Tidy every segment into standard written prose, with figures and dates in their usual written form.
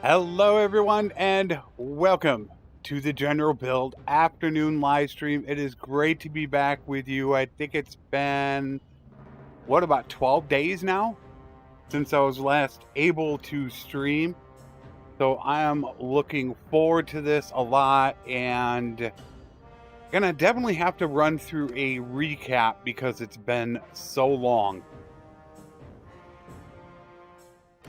Hello everyone and welcome to the General Build afternoon live stream. It is great to be back with you. I think it's been, about 12 days now since I was last able to stream. So I am looking forward to this a lot and gonna definitely have to run through a recap because it's been so long.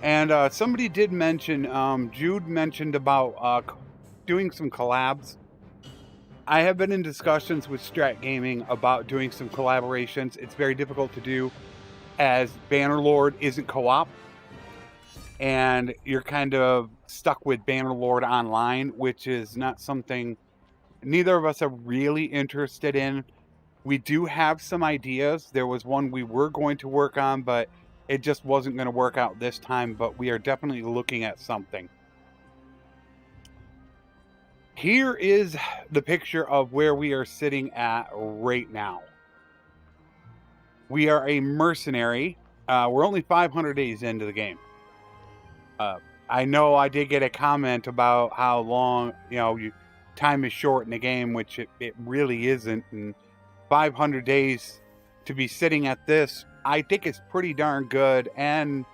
And somebody did mention, Jude mentioned about doing some collabs. I have been in discussions with Strat Gaming about doing some collaborations. It's very difficult to do as Bannerlord isn't co-op. And you're kind of stuck with Bannerlord Online, which is not something neither of us are really interested in. We do have some ideas. There was one we were going to work on, but it just wasn't going to work out this time. But we are definitely looking at something. Here is the picture of where we are sitting at right now. We are a mercenary. We're only 500 days into the game. I know I did get a comment about how long, time is short in the game, which it really isn't. And 500 days to be sitting at this, I think it's pretty darn good, and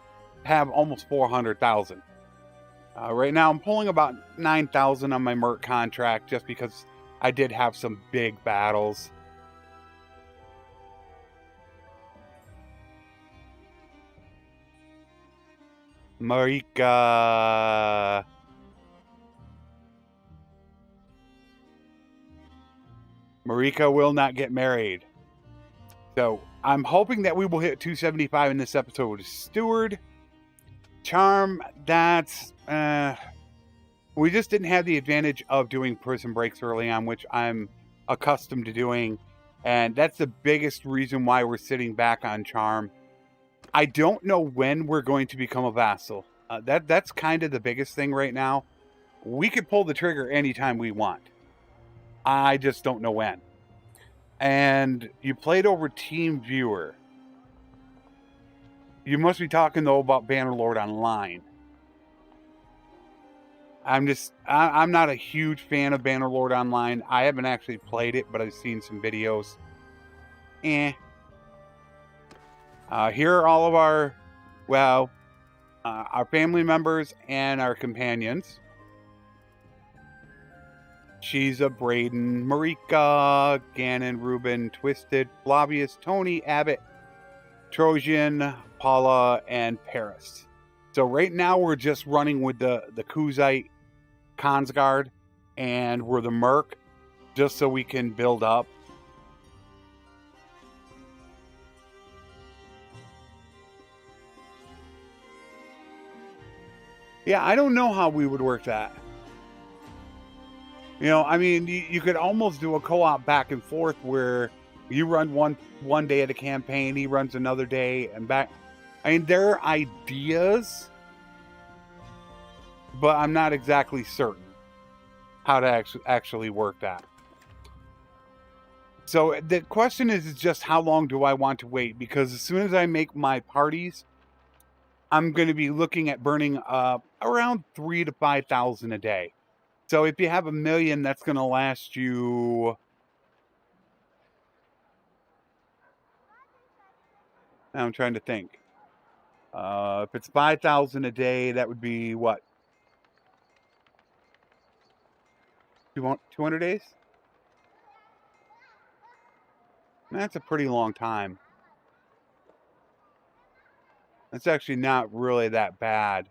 have almost 400,000. Right now, I'm pulling about 9,000 on my Merc contract just because I did have some big battles. Marika. Marika will not get married. So I'm hoping that we will hit 275 in this episode. Steward. Charm, that's... we just didn't have the advantage of doing prison breaks early on, which I'm accustomed to doing. And that's the biggest reason why we're sitting back on Charm. I don't know when we're going to become a vassal. That's kind of the biggest thing right now. We could pull the trigger anytime we want. I just don't know when. And you played over Team Viewer. You must be talking, though, about Bannerlord Online. I'm not a huge fan of Bannerlord Online. I haven't actually played it, but I've seen some videos. Here are all of our, our family members and our companions. Shiza, Braden, Marika, Gannon, Ruben, Twisted, Flavius, Tony, Abbott, Trojan, Paula, and Paris. So right now we're just running with the Kuzite Consguard, and we're the Merc, just so we can build up. Yeah, I don't know how we would work that. I mean, you could almost do a co-op back and forth where you run one day of the campaign, he runs another day, and back. I mean, there are ideas, but I'm not exactly certain how to actually work that. So the question is just how long do I want to wait? Because as soon as I make my parties, I'm going to be looking at burning around 3,000 to 5,000 a day. So if you have 1 million, that's going to last you... I'm trying to think. If it's 5,000 a day, that would be what? 200 days? That's a pretty long time. That's actually not really that bad.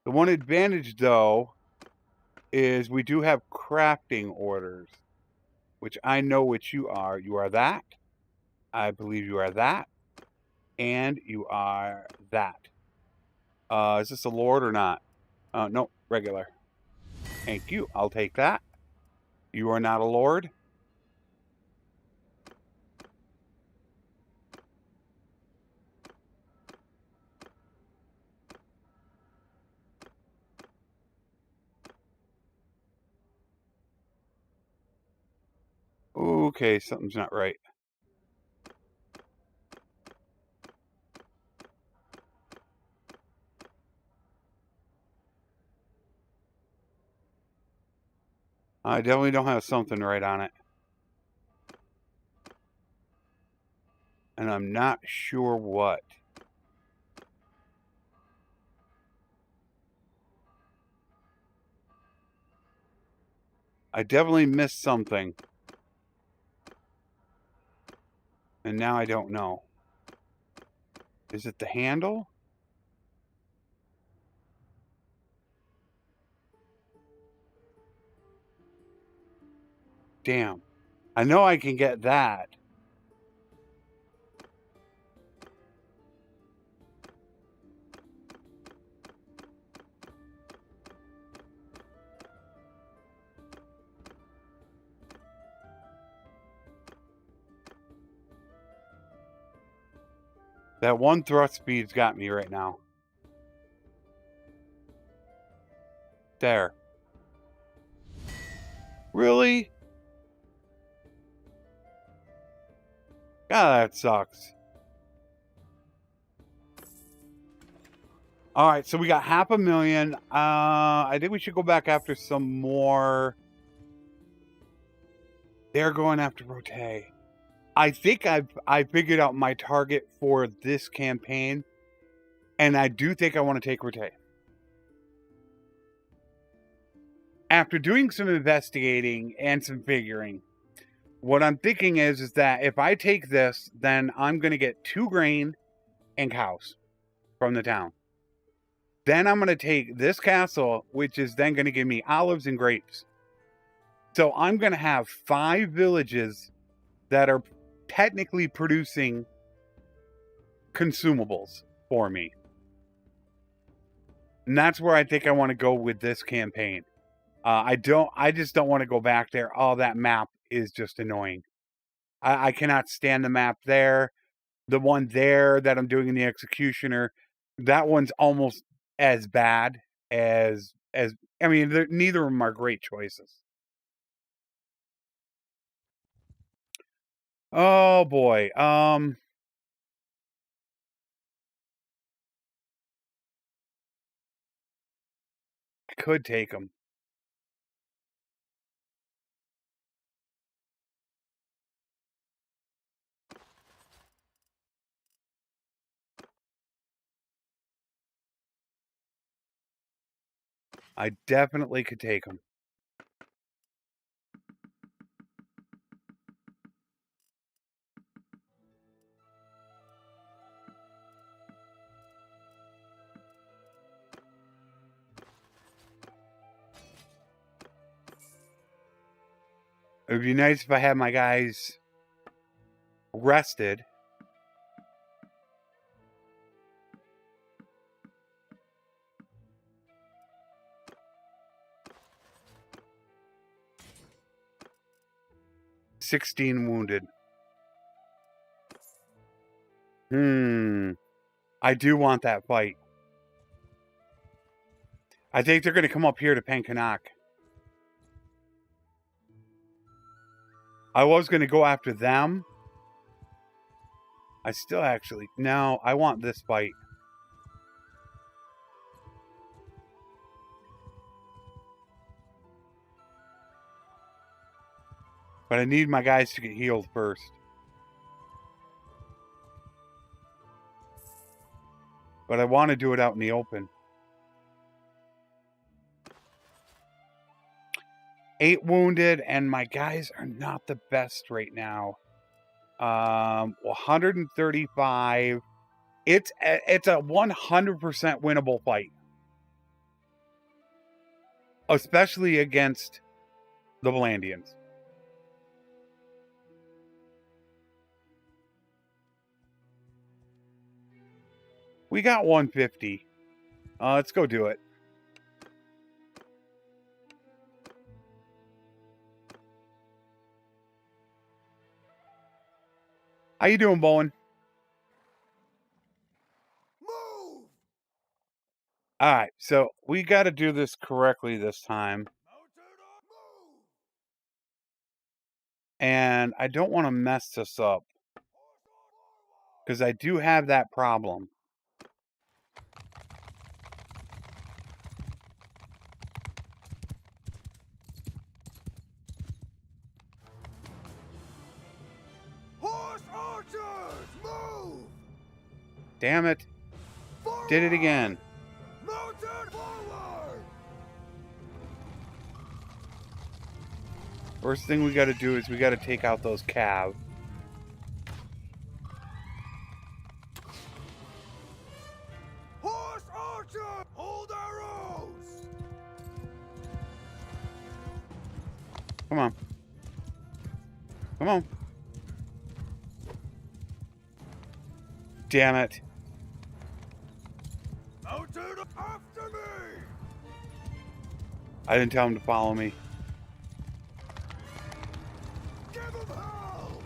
The one advantage, though, is we do have crafting orders, which I know which you are. You are that. I believe you are that. And you are that. Is this a lord or not? No, regular. Thank you. I'll take that. You are not a lord. Okay, something's not right. I definitely don't have something right on it. And I'm not sure what. I definitely missed something. And now I don't know. Is it the handle? Damn. I know I can get that. That one thrust speed's got me right now. There. Really? God, that sucks. All right, so we got 500,000. I think we should go back after some more. They're going after Rote. I think I figured out my target for this campaign, and I do think I want to take Rote. After doing some investigating and some figuring, what I'm thinking is that if I take this, then I'm going to get 2 grain and cows from the town. Then I'm going to take this castle, which is then going to give me olives and grapes. So I'm going to have 5 villages that are technically producing consumables for me. And that's where I think I want to go with this campaign. I just don't want to go back there. Oh, that map is just annoying. I cannot stand the map there. The one there that I'm doing in the Executioner, that one's almost as bad as I mean, neither of them are great choices. Oh boy. I could take them. I definitely could take them. It would be nice if I had my guys rested. "16 wounded. I do want that fight. I think they're going to come up here to Penkanak. I was going to go after them. I still actually... No, I want this fight. But I need my guys to get healed first. But I want to do it out in the open. 8 wounded, and my guys are not the best right now. 135. It's a 100% winnable fight. Especially against the Valandians. We got 150. Let's go do it. How you doing, Bowen? Move! All right, so we got to do this correctly this time. And I don't want to mess this up. Because I do have that problem. Damn it. Did it again. First thing we got to do is we got to take out those calves. Horse archer, hold arrows. Come on. Come on. Damn it. Mounted after me. I didn't tell him to follow me. Give him hell.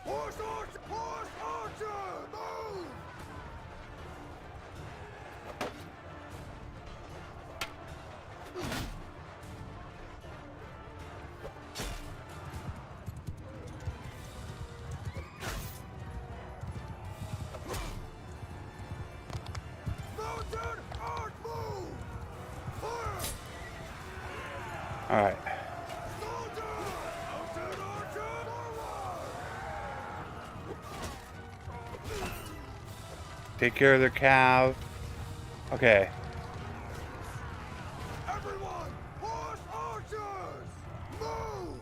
Horse archer, move. Mounted art, move. Fire. All right. Soldier, mounted archer, forward. Take care of their calves. Okay. Everyone, horse archers, move.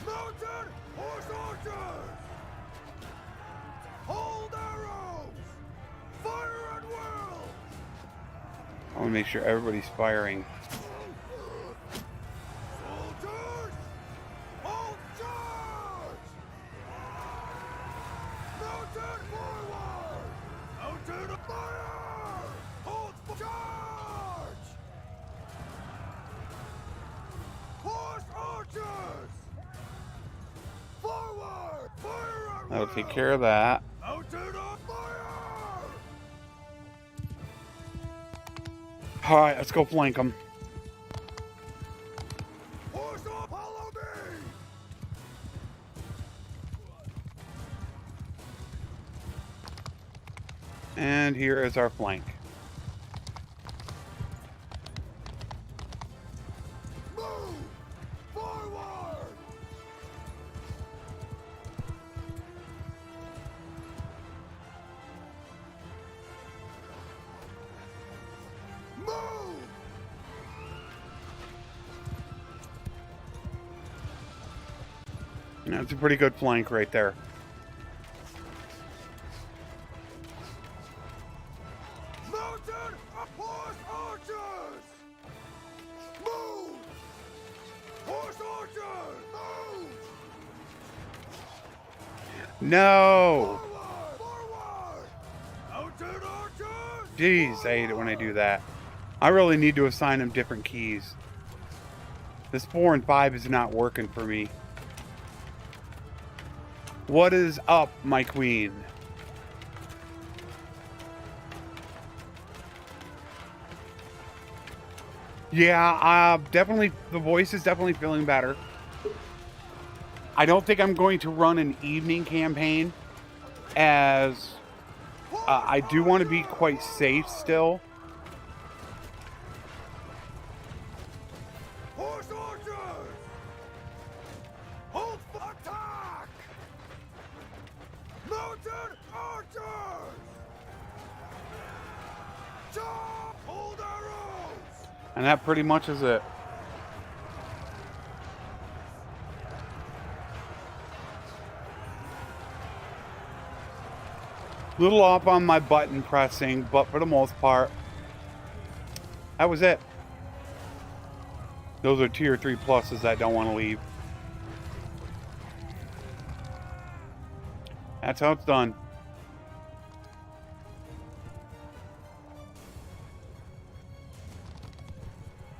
Mounted horse archers. Hold arrows. Fire at will. I want to make sure everybody's firing. Soldiers, hold charge. Mounted forward. Mounted fire. Hold charge. Horse archers. Forward. Fire at That'll will. take care of that. Mounted on fire. All right, let's go flank them. Horse up, follow me. And here is our flank. Move forward. Move. That's a pretty good flank right there. Mounted horse archers. Move. Horse archers. Move. No! Forward. Mounted archers. Jeez, I hate it when I do that. I really need to assign them different keys. This 4 and 5 is not working for me. What is up, my queen? Yeah, definitely, the voice is definitely feeling better. I don't think I'm going to run an evening campaign, as I do want to be quite safe still. Horse archers. Hold for attack. Mounted archers. Charge. Hold arrows. And that pretty much is it. Little off on my button pressing, but for the most part, that was it. Those are tier 3 pluses I don't want to leave. That's how it's done.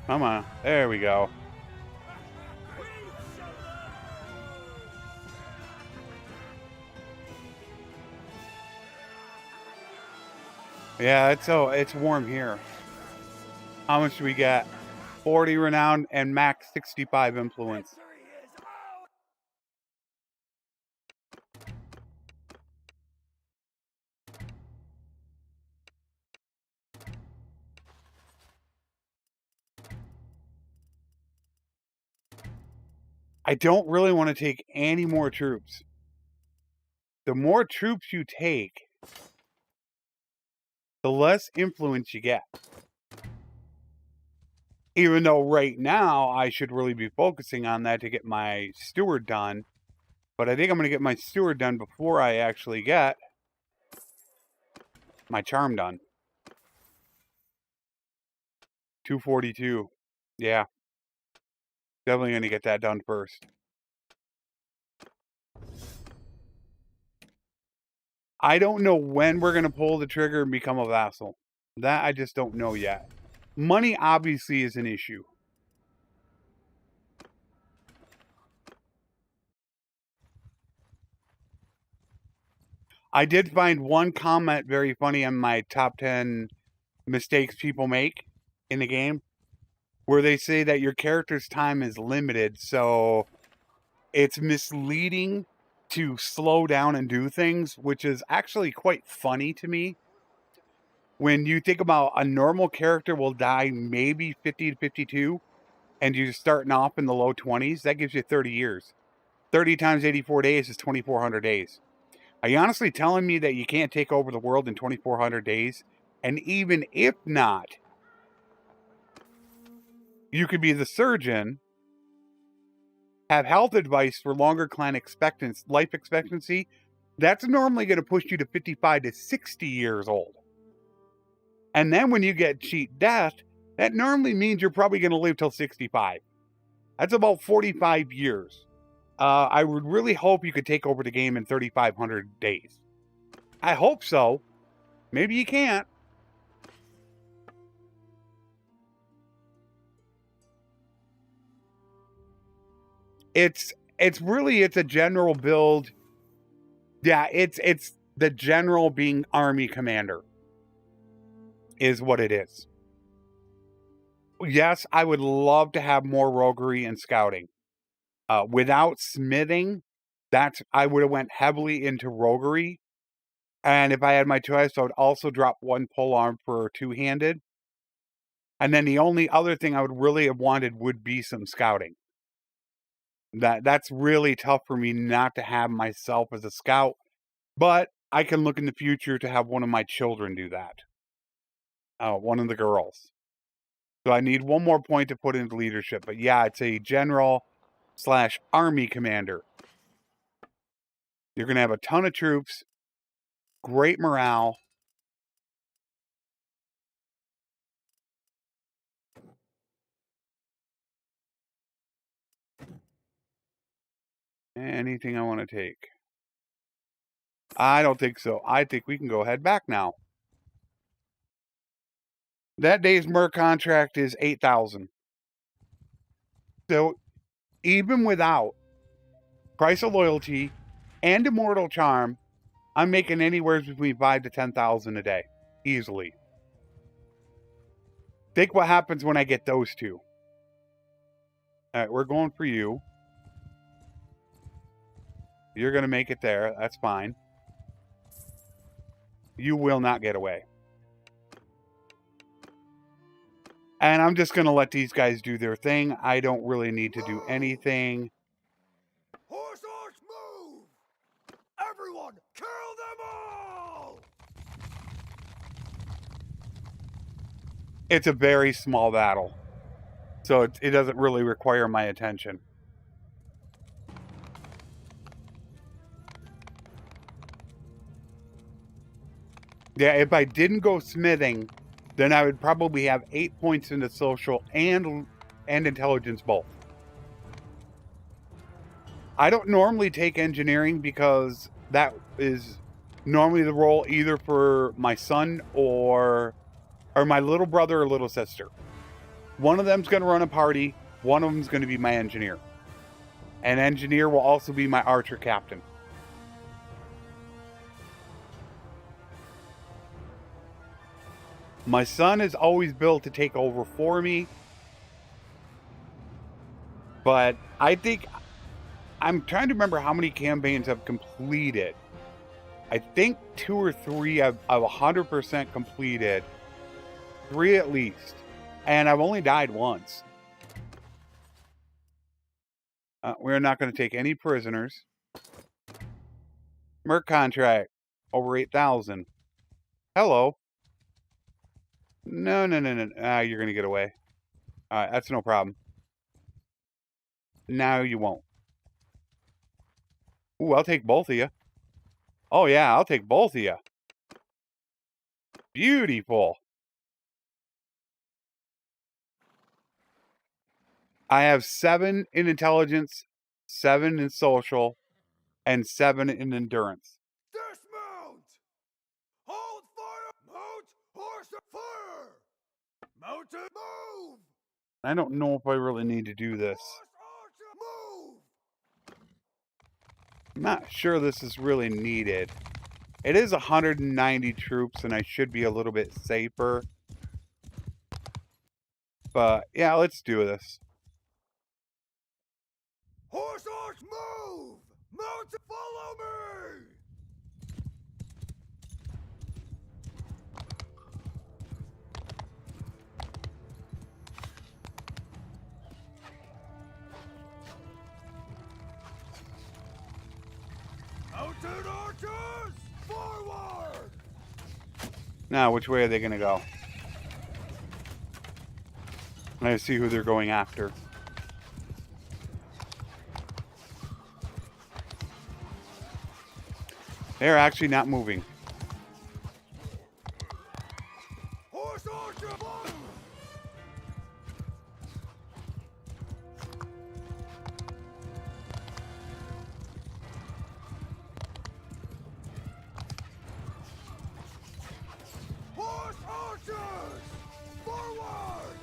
Come on. There we go. Yeah, it's warm here. How much do we get? 40 renown and max 65 influence. I don't really want to take any more troops. The more troops you take, the less influence you get. Even though right now I should really be focusing on that to get my steward done. But I think I'm going to get my steward done before I actually get my charm done. 242. Yeah. Definitely going to get that done first. I don't know when we're going to pull the trigger and become a vassal. That I just don't know yet. Money obviously is an issue. I did find one comment very funny on my top 10 mistakes people make in the game, where they say that your character's time is limited, so it's misleading to slow down and do things, which is actually quite funny to me. When you think about a normal character will die maybe 50 to 52, and you're starting off in the low 20s, that gives you 30 years. 30 times 84 days is 2,400 days. Are you honestly telling me that you can't take over the world in 2,400 days? And even if not, you could be the surgeon, have health advice for longer clan life expectancy. That's normally going to push you to 55 to 60 years old. And then when you get cheat death, that normally means you're probably going to live till 65. That's about 45 years. I would really hope you could take over the game in 3,500 days. I hope so. Maybe you can't. It's a general build. Yeah, it's the general being army commander is what it is. Yes, I would love to have more roguery and scouting. Without smithing, I would have went heavily into roguery. And if I had my choice, I would also drop one polearm for two-handed. And then the only other thing I would really have wanted would be some scouting. That's really tough for me not to have myself as a scout. But I can look in the future to have one of my children do that. One of the girls. So I need one more point to put into leadership. But yeah, it's a general/army commander. You're going to have a ton of troops. Great morale. Anything I want to take? I don't think so. I think we can go head back now. That day's Mer contract is 8,000. So even without Price of Loyalty and Immortal Charm, I'm making anywhere between 5,000 to 10,000 a day. Easily. Think what happens when I get those two. Alright, we're going for you. You're going to make it there. That's fine. You will not get away. And I'm just going to let these guys do their thing. I don't really need to do anything. Horse, move! Everyone, kill them all! It's a very small battle. So it doesn't really require my attention. Yeah, if I didn't go smithing, then I would probably have 8 points into social and intelligence both. I don't normally take engineering because that is normally the role either for my son or my little brother or little sister. One of them's going to run a party. One of them's going to be my engineer. And engineer will also be my archer captain. My son is always built to take over for me. But I think I'm trying to remember how many campaigns I've completed. I think 2 or 3 I've 100% completed. 3 at least. And I've only died once. We're not going to take any prisoners. Merc contract. Over 8,000. Hello. No. You're going to get away. Alright, that's no problem. Now you won't. Ooh, I'll take both of you. Oh, yeah, I'll take both of you. Beautiful. I have 7 in intelligence, 7 in social, and 7 in endurance. Dismount! Hold fire! Mount! Horse! Fire! Mounted! Move! I don't know if I really need to do this. Horse archer! Move! I'm not sure this is really needed. It is 190 troops, and I should be a little bit safer. But, yeah, let's do this. Horse arch! Move! Mounted! Follow me! Mounted archers! Forward! Now, which way are they going to go? I see who they're going after. They're actually not moving. Horse archer! Fire! Horse archers! Forward!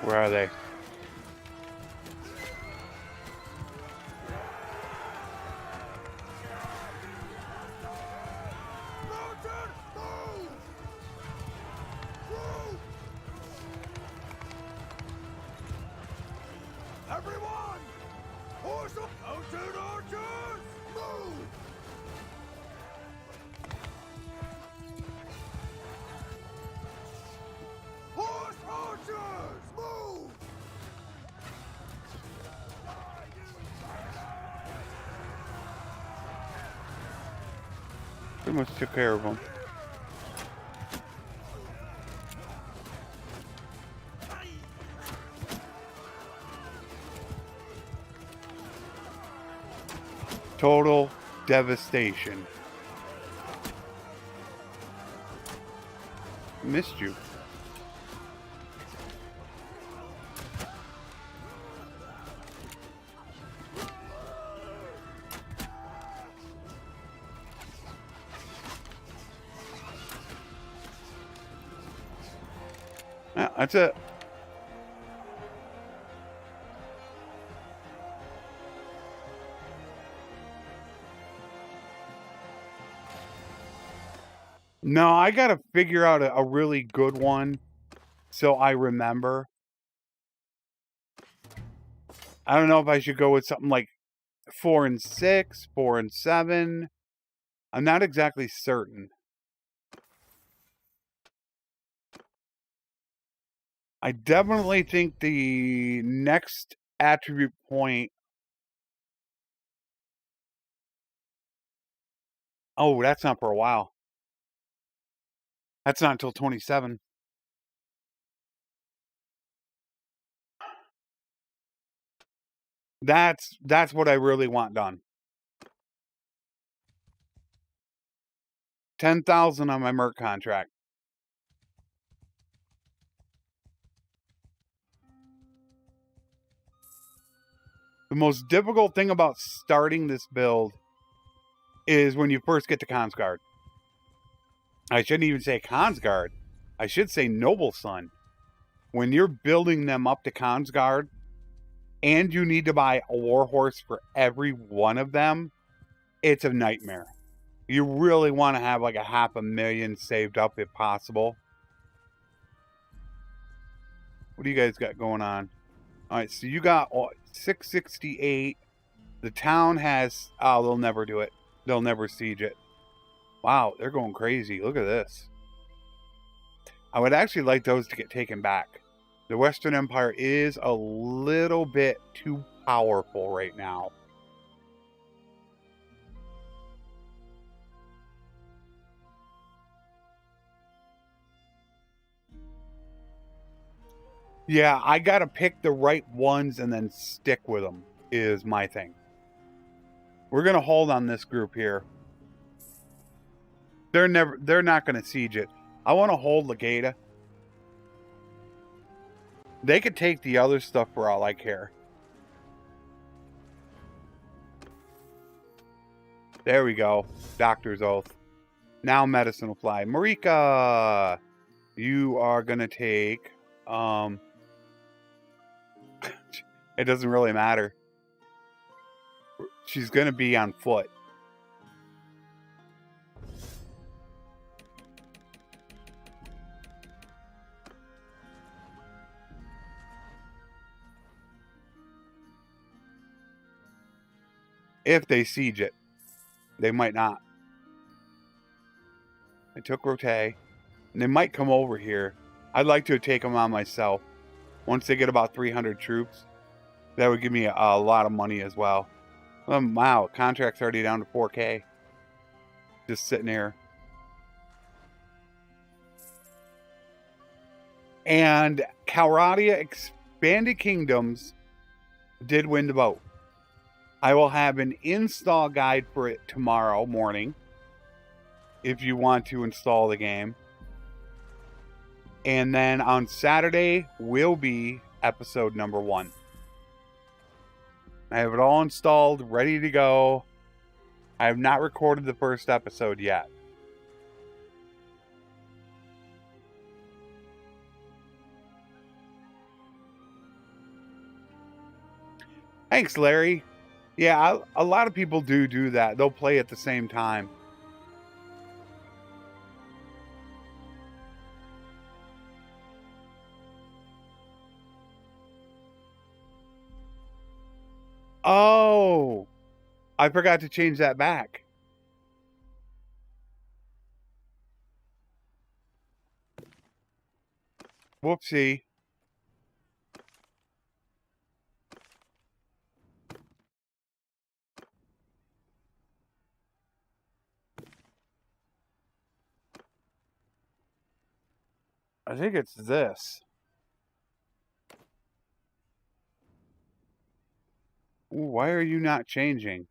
Where are they? Mounted! Move! Move! Everyone! Horse mounted archers! Move! Horse archers! Move! Pretty much took care of them. Total devastation. Missed you. Yeah, that's it. No, I gotta figure out a really good one so I remember. I don't know if I should go with something like 4 and 6, 4 and 7. I'm not exactly certain. I definitely think the next attribute point... Oh, that's not for a while. That's not until 27. That's what I really want done. 10,000 on my merc contract. The most difficult thing about starting this build is when you first get to Consguard. I shouldn't even say Consguard. I should say Noble Son. When you're building them up to Consguard, and you need to buy a war horse for every one of them, it's a nightmare. You really want to have like a 500,000 saved up if possible. What do you guys got going on? All right, so you got 668. The town has... Oh, they'll never do it. They'll never siege it. Wow, they're going crazy. Look at this. I would actually like those to get taken back. The Western Empire is a little bit too powerful right now. Yeah, I gotta pick the right ones and then stick with them, is my thing. We're gonna hold on this group here. They're not gonna siege it. I want to hold Legata. They could take the other stuff for all I care. There we go. Doctor's oath. Now medicine will fly. Marika! You are gonna take... It doesn't really matter. She's gonna be on foot. If they siege it. They might not. I took Rote. And they might come over here. I'd like to take them on myself. Once they get about 300 troops. That would give me a lot of money as well. Wow, contract's already down to 4K. Just sitting here. And Calradia Expanded Kingdoms did win the vote. I will have an install guide for it tomorrow morning. If you want to install the game. And then on Saturday will be episode number 1. I have it all installed, ready to go. I have not recorded the first episode yet. Thanks, Larry. Yeah, a lot of people do that. They'll play at the same time. Oh, I forgot to change that back. Whoopsie. I think it's this. Ooh, why are you not changing?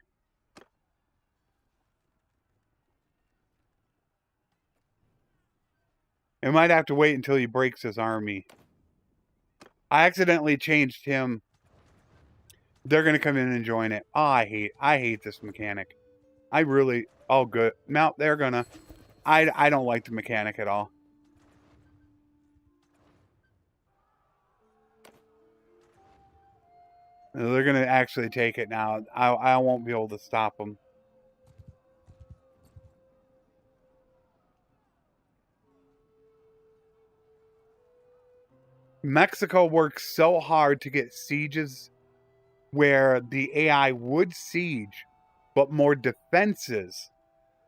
It might have to wait until he breaks his army. I accidentally changed him. They're going to come in and join it. Oh, I hate this mechanic. I really... Oh, good. No, they're going to... I don't like the mechanic at all. They're going to actually take it now. I won't be able to stop them. Mexico works so hard to get sieges where the AI would siege, but more defenses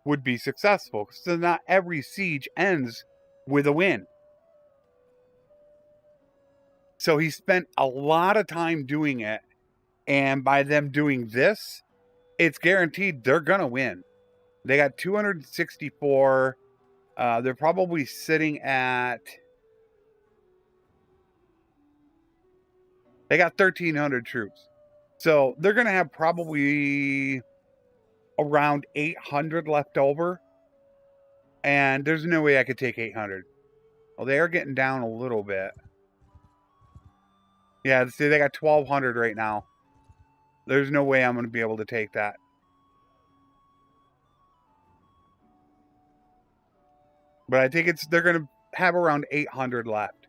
would be successful. So not every siege ends with a win. So he spent a lot of time doing it. And by them doing this, it's guaranteed they're going to win. They got 264. They're probably sitting at... They got 1,300 troops. So they're going to have probably around 800 left over. And there's no way I could take 800. Well, they are getting down a little bit. Yeah, see, they got 1,200 right now. There's no way I'm going to be able to take that. But I think they're going to have around 800 left.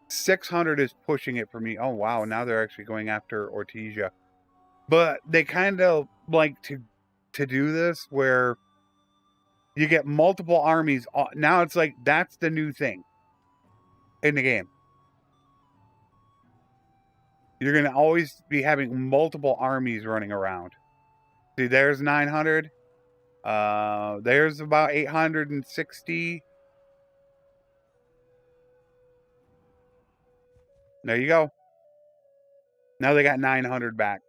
600 is pushing it for me. Oh, wow. Now they're actually going after Ortesia. But they kind of like to do this where You get multiple armies. Now it's like that's the new thing in the game. You're going to always be having multiple armies running around. See, there's 900. There's about 860. There you go. Now they got 900 back.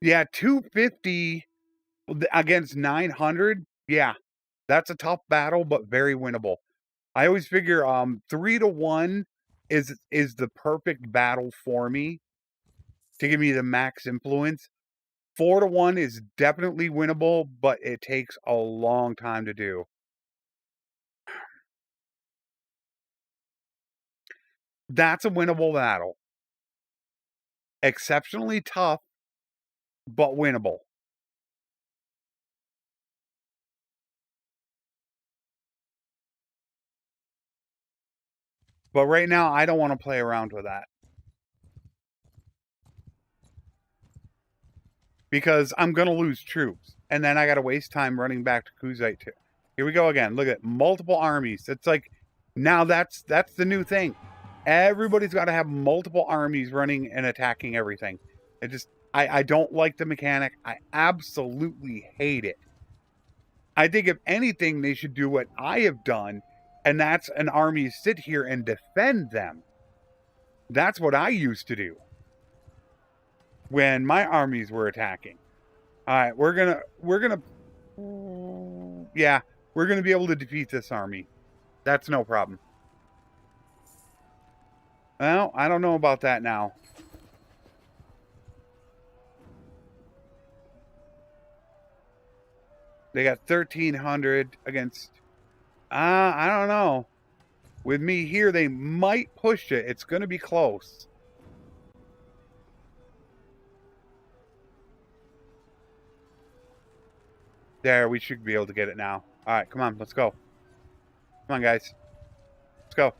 Yeah, 250 against 900. Yeah, that's a tough battle, but very winnable. I always figure 3-1 is the perfect battle for me to give me the max influence. 4-1 is definitely winnable, but it takes a long time to do. That's a winnable battle. Exceptionally tough, but winnable. But right now, I don't want to play around with that. Because I'm going to lose troops. And then I got to waste time running back to Kaoses too. Here we go again. Look at multiple armies. It's like, now that's the new thing. Everybody's got to have multiple armies running and attacking everything. It just, I don't like the mechanic. I absolutely hate it. I think if anything, they should do what I have done, and that's an army sit here and defend them. That's what I used to do when my armies were attacking. All right, we're gonna, yeah, we're gonna be able to defeat this army. That's no problem. Well, I don't know about that now. They got 1,300 against, I don't know. With me here, they might push it. It's going to be close. There, we should be able to get it now. All right, come on, let's go. Come on, guys. Let's go.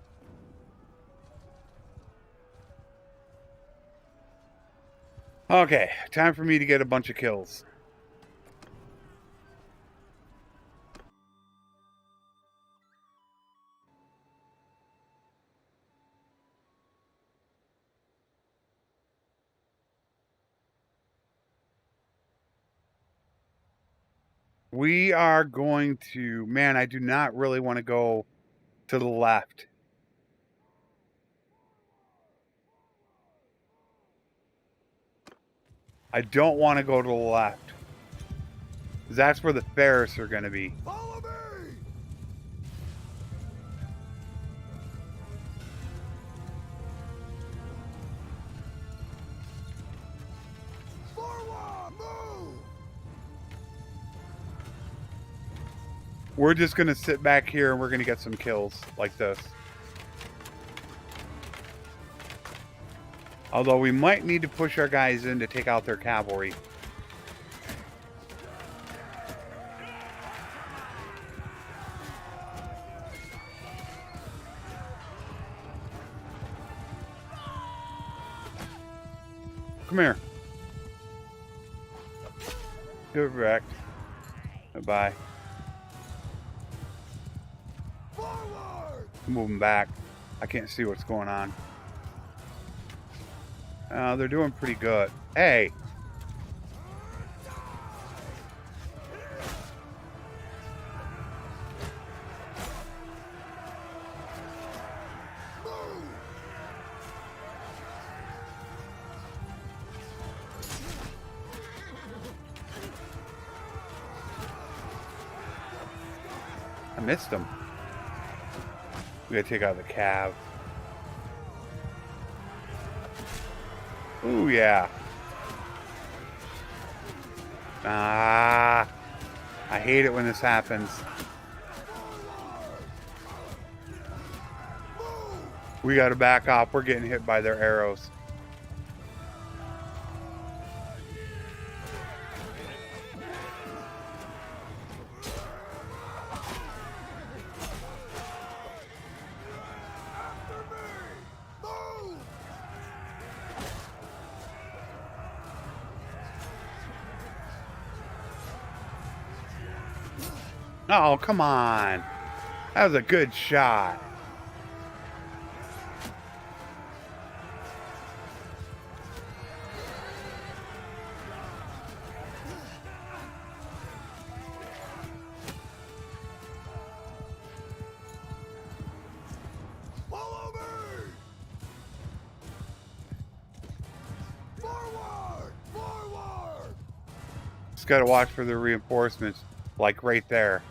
Okay, time for me to get a bunch of kills. We are going to... Man, I do not really want to go to the left. I don't want to go to the left. That's where the Ferris are going to be. Follow me! Forward! Move! We're just going to sit back here and we're going to get some kills like this. Although we might need to push our guys in to take out their cavalry. Come here. Direct. Goodbye. Forward! Moving back. I can't see what's going on. They're doing pretty good. Hey! I missed them. We gotta take out the cav. Ooh, yeah. Ah, I hate it when this happens. We gotta back off. We're getting hit by their arrows. Oh, come on. That was a good shot. Follow me! Forward! Forward! Just gotta watch for the reinforcements, like right there.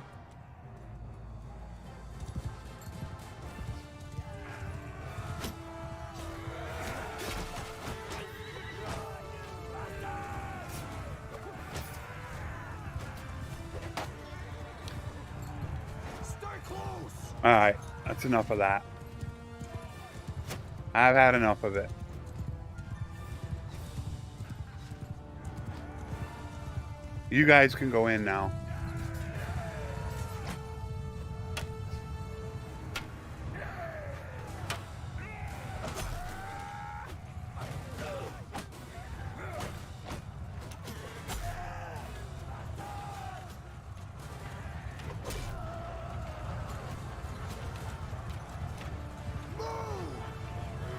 Stay close! Alright, that's enough of that. I've had enough of it. You guys can go in now.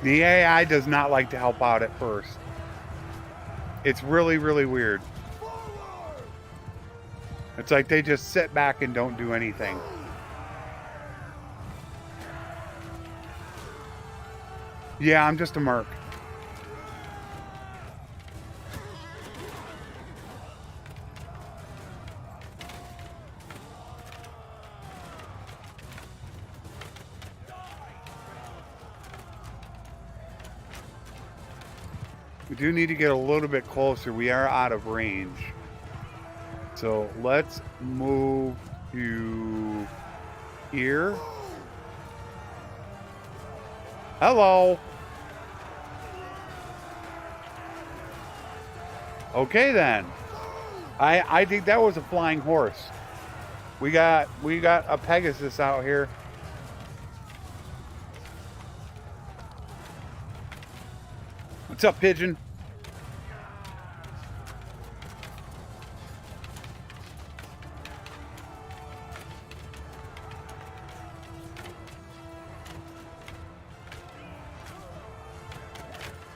The AI does not like to help out at first. It's really, really weird. Forward! It's like they just sit back and don't do anything. Yeah, I'm just a merc. We do need to get a little bit closer. We are out of range. So let's move to here. Hello. Okay then. I think that was a flying horse. We got a Pegasus out here. What's up, pigeon?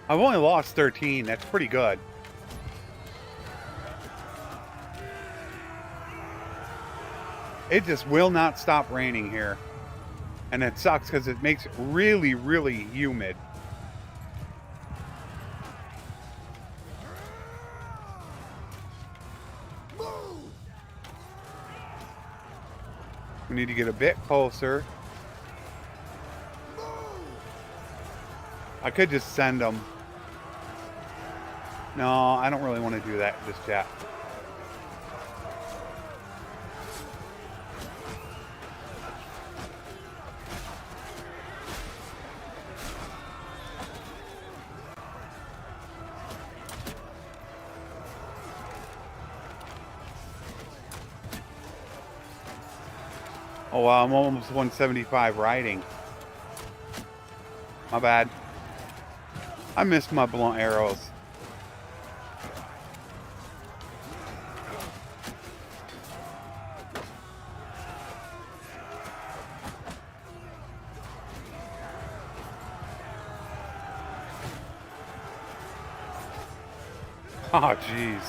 I've only lost 13. That's pretty good. It just will not stop raining here. And it sucks because it makes it really, really humid. We need to get a bit closer. I could just send them. No, I don't really want to do that just yet. Oh wow, I'm almost 175 riding. My bad. I missed my blunt arrows. Oh, jeez.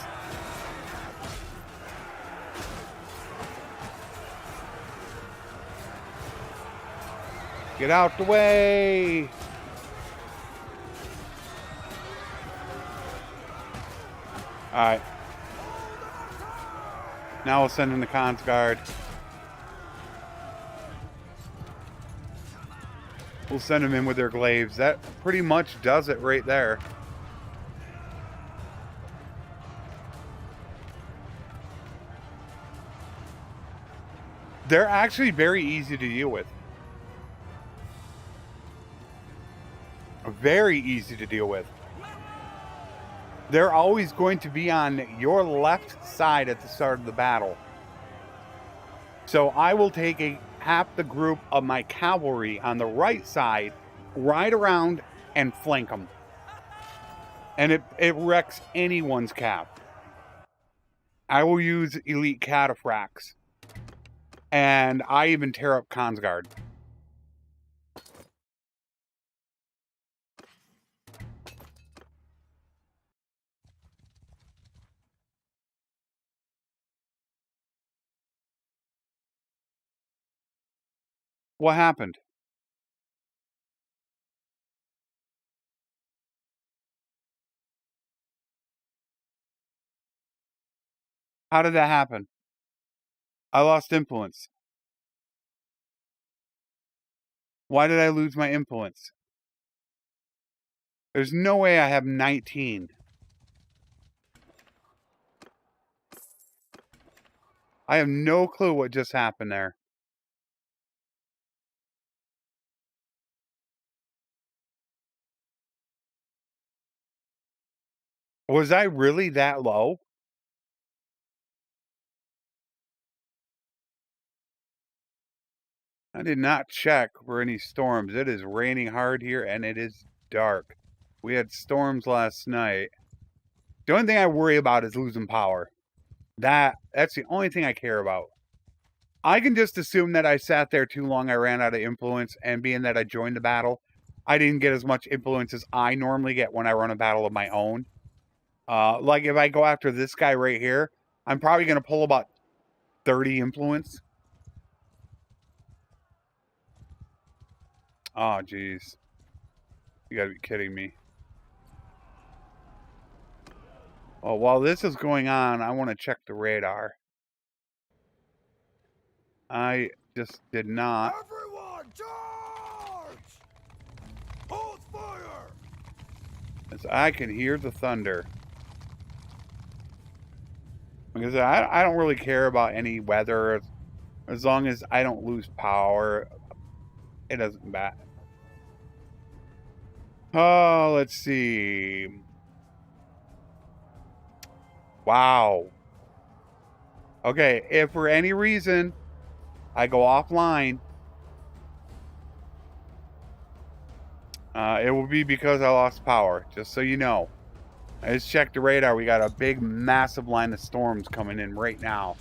Get out the way! Alright. Now we'll send in the cons guard. We'll send them in with their glaives. That pretty much does it right there. They're actually very easy to deal with. Very easy to deal with. They're always going to be on your left side at the start of the battle. So I will take half the group of my cavalry on the right side, ride around, and flank them. And it wrecks anyone's cap. I will use elite cataphracts. And I even tear up Consguard. What happened? How did that happen? I lost influence. Why did I lose my influence? There's no way I have 19. I have no clue what just happened there. Was I really that low? I did not check for any storms. It is raining hard here and it is dark. We had storms last night. The only thing I worry about is losing power. That's the only thing I care about. I can just assume that I sat there too long, I ran out of influence, and being that I joined the battle, I didn't get as much influence as I normally get when I run a battle of my own. Like if I go after this guy right here, I'm probably going to pull about 30 influence. Oh, jeez. You gotta be kidding me. Oh, while this is going on, I want to check the radar. I just did not. Everyone, charge! Hold fire! As I can hear the thunder. Because I don't really care about any weather. As long as I don't lose power, it doesn't matter. Oh, let's see. Wow. Okay, if for any reason I go offline, it will be because I lost power, just so you know. I just checked the radar. We got a big, massive line of storms coming in right now.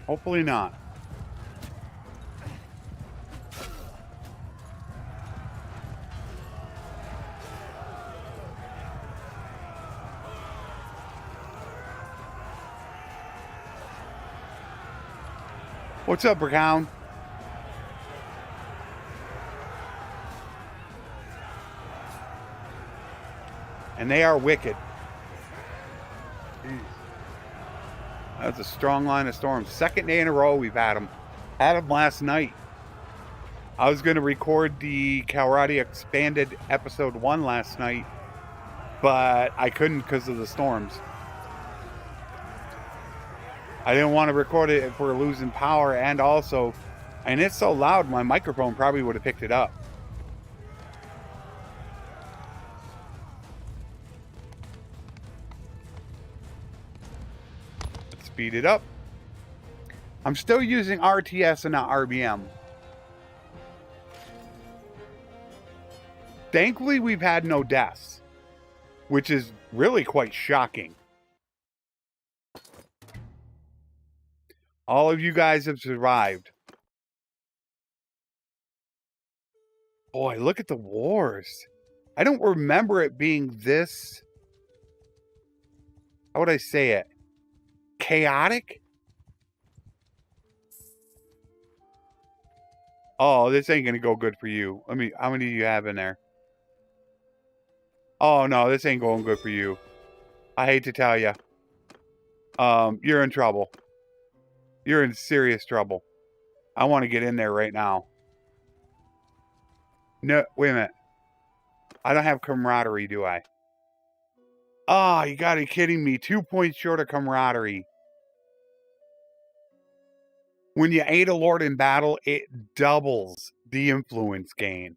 Hopefully not. What's up, Brown? And they are wicked. Jeez. That's a strong line of storms. Second day in a row we've had them. Had them last night. I was going to record the Encyclopedia Expanded episode 1 last night, but I couldn't because of the storms. I didn't want to record it if we're losing power, and also, and it's so loud, my microphone probably would have picked it up. Let's speed it up. I'm still using RTS and not RBM. Thankfully, we've had no deaths, which is really quite shocking. All of you guys have survived. Boy, look at the wars. I don't remember it being this, how would I say it? Chaotic? Oh, this ain't gonna go good for you. Let me, how many do you have in there? Oh no, this ain't going good for you. I hate to tell you. You're in trouble. You're in serious trouble. I want to get in there right now. No, wait a minute. I don't have camaraderie, do I? Oh, you gotta be kidding me. 2 points short of camaraderie. When you aid a lord in battle, it doubles the influence gain.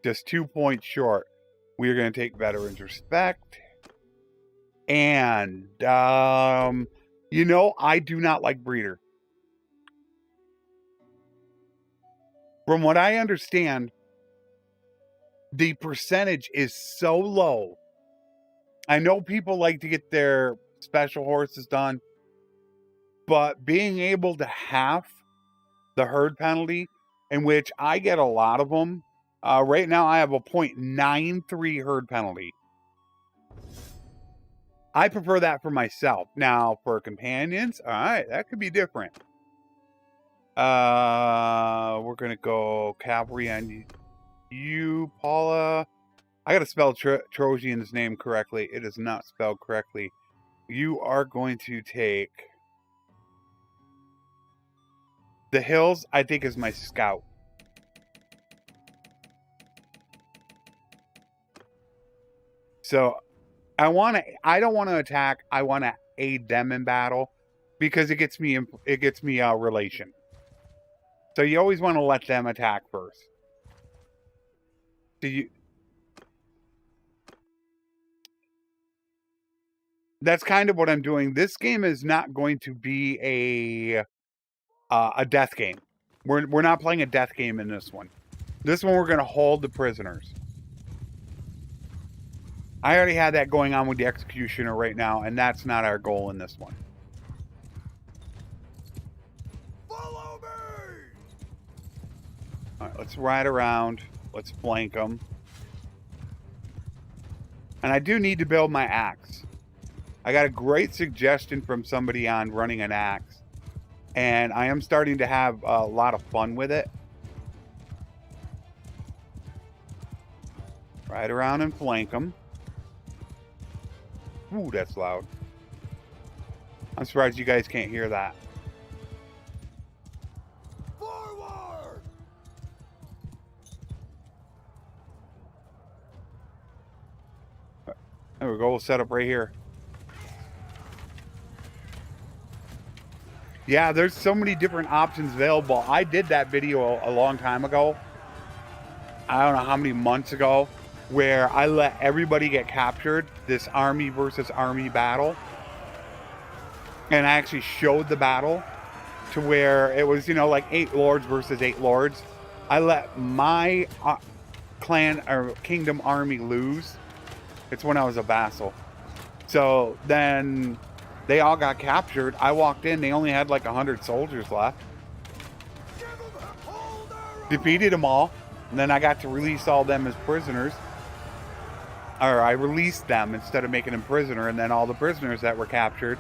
Just 2 points short. We are going to take veterans respect. And, you know, I do not like breeder. From what I understand, the percentage is so low. I know people like to get their special horses done, but being able to half the herd penalty, in which I get a lot of them, right now I have a 0.93 herd penalty. I prefer that for myself. Now, for companions, all right, that could be different. We're going to go cavalry on you, Paula. I got to spell Trojan's name correctly. It is not spelled correctly. You are going to take the hills, I think, is my scout. So I don't want to attack. I want to aid them in battle because it gets me relation. So you always want to let them attack first. That's kind of what I'm doing. This game is not going to be a death game. We're not playing a death game in this one. This one we're going to hold the prisoners. I already had that going on with the executioner right now, and that's not our goal in this one. Follow me! All right, let's ride around. Let's flank them. And I do need to build my axe. I got a great suggestion from somebody on running an axe, and I am starting to have a lot of fun with it. Ride around and flank them. Ooh, that's loud. I'm surprised you guys can't hear that. Forward! There we go. We'll set up right here. Yeah, there's so many different options available. I did that video a long time ago. I don't know how many months ago, where I let everybody get captured, this army versus army battle. And I actually showed the battle to where it was, like 8 lords versus 8 lords. I let my clan or kingdom army lose. It's when I was a vassal. So then they all got captured. I walked in, they only had like 100 soldiers left. Defeated them all. And then I got to release all them as prisoners. Or I released them instead of making them prisoner. And then all the prisoners that were captured,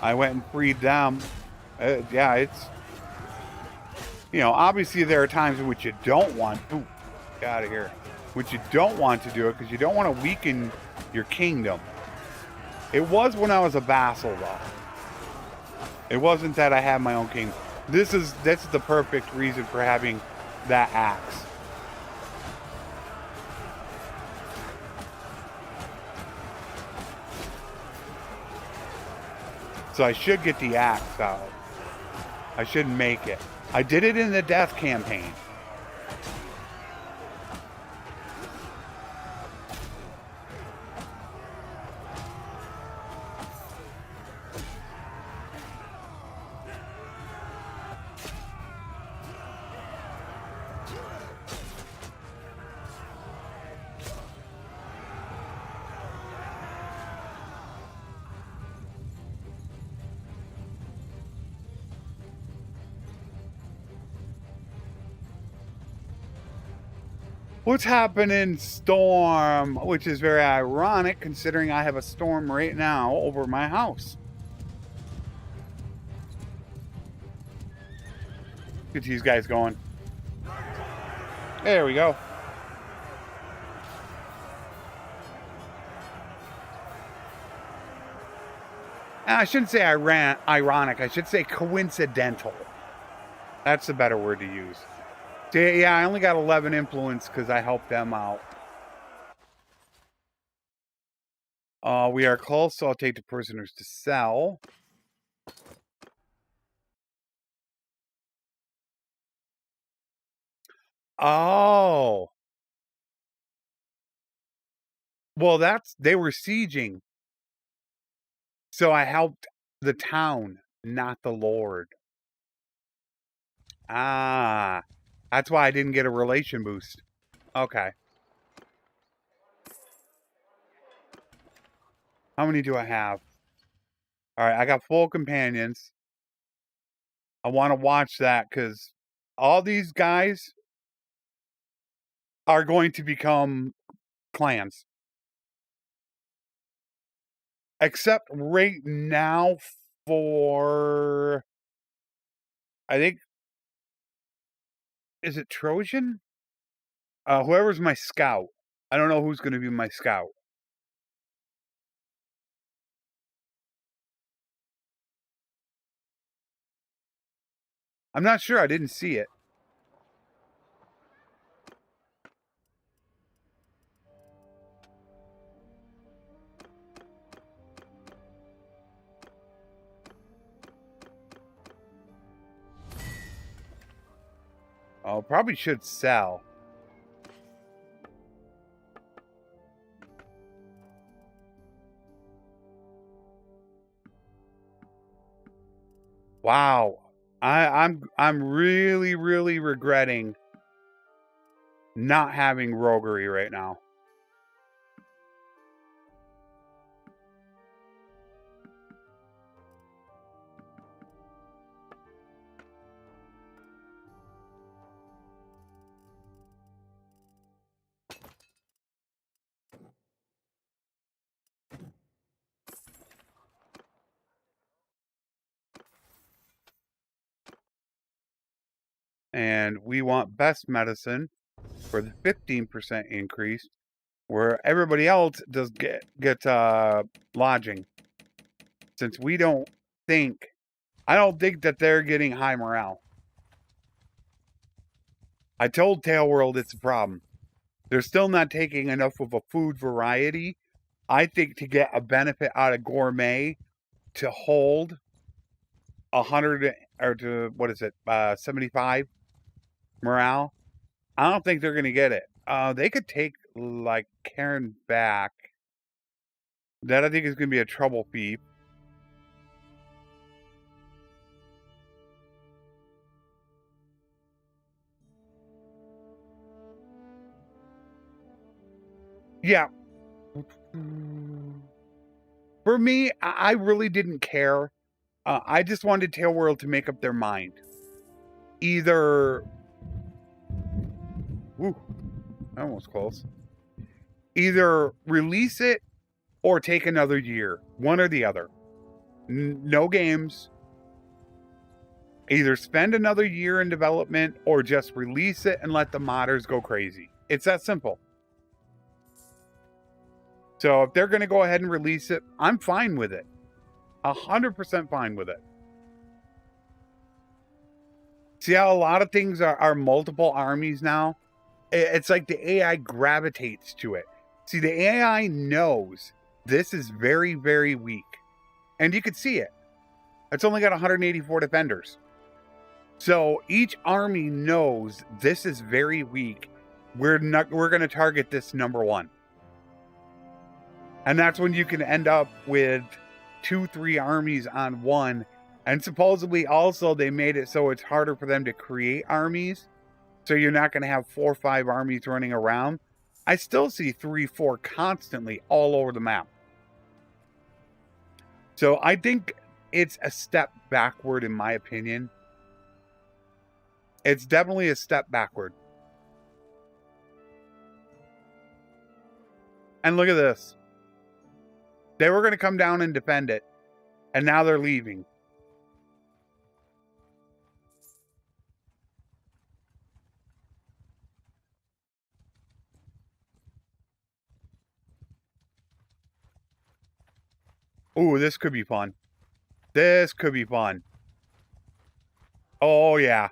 I went and freed them. Yeah, it's... obviously there are times in which you don't want... Ooh, get out of here. Which you don't want to do it because you don't want to weaken your kingdom. It was when I was a vassal, though. It wasn't that I had my own kingdom. That's the perfect reason for having that axe. So I should get the axe out. I should make it. I did it in the death campaign. What's happening, Storm? Which is very ironic considering I have a storm right now over my house. Get these guys going. There we go. And I shouldn't say ironic. I should say coincidental. That's the better word to use. Yeah, I only got 11 influence because I helped them out. We are close, so I'll take the prisoners to sell. Oh. Well, they were sieging. So I helped the town, not the Lord. Ah. That's why I didn't get a relation boost. Okay. How many do I have? All right, I got full companions. I want to watch that because all these guys are going to become clans. Except right now for, I think, is it Trojan? Whoever's my scout. I don't know who's going to be my scout. I'm not sure. I didn't see it. Oh, probably should sell. Wow. I'm really, really regretting not having roguery right now. And we want best medicine for the 15% increase, where everybody else does get lodging. Since we don't think, I don't think that they're getting high morale. I told Tailworld it's a problem. They're still not taking enough of a food variety. I think to get a benefit out of gourmet to hold 100 or to, what is it, 75 morale, I don't think they're going to get it. They could take like Karen back. That I think is going to be a trouble feed. Yeah. For me, I really didn't care. I just wanted Tailworld to make up their mind. Either... Woo, that was close. Either release it or take another year. One or the other. No games. Either spend another year in development or just release it and let the modders go crazy. It's that simple. So if they're going to go ahead and release it, I'm fine with it. 100% fine with it. See how a lot of things are multiple armies now? It's like the AI gravitates to it. See, the AI knows this is very, very weak. And you can see it. It's only got 184 defenders. So each army knows this is very weak. We're going to target this number one. And that's when you can end up with 2-3 armies on one. And supposedly also they made it so it's harder for them to create armies. So you're not going to have 4 or 5 armies running around. I still see 3-4 constantly all over the map. So I think it's a step backward in my opinion. It's definitely a step backward. And look at this. They were going to come down and defend it. And now they're leaving. Ooh, this could be fun. This could be fun. Oh, yeah.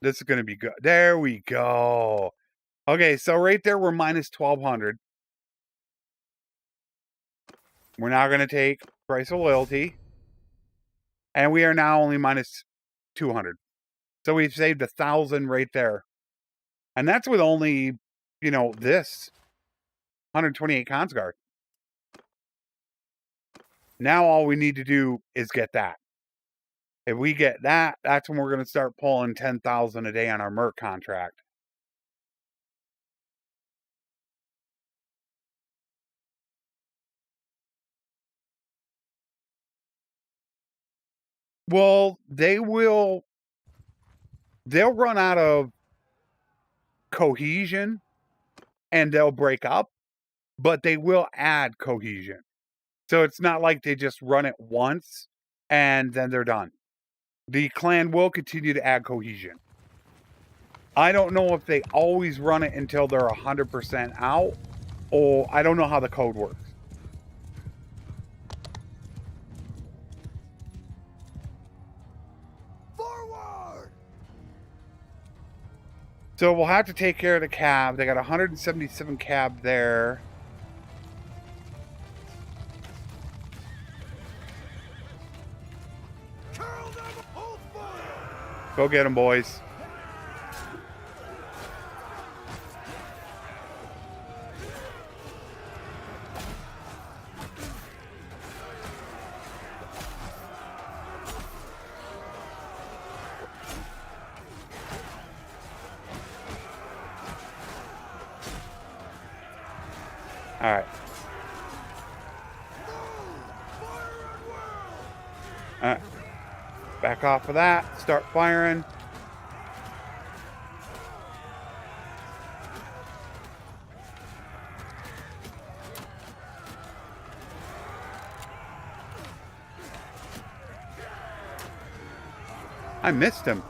This is going to be good. There we go. Okay, so right there, we're minus 1,200. We're now going to take price of loyalty. And we are now only minus 200. So we've saved 1,000 right there. And that's with only, you know, this 128 Consguard. Now all we need to do is get that. If we get that, that's when we're going to start pulling 10,000 a day on our merc contract. Well, they'll run out of cohesion and they'll break up, but they will add cohesion. So it's not like they just run it once and then they're done. The clan will continue to add cohesion. I don't know if they always run it until they're 100% out, or I don't know how the code works. Forward! So we'll have to take care of the cab. They got 177 cab there. Curl them, hold fire! Go get them, boys. All right. All right. Back off of that. Start firing. I missed him.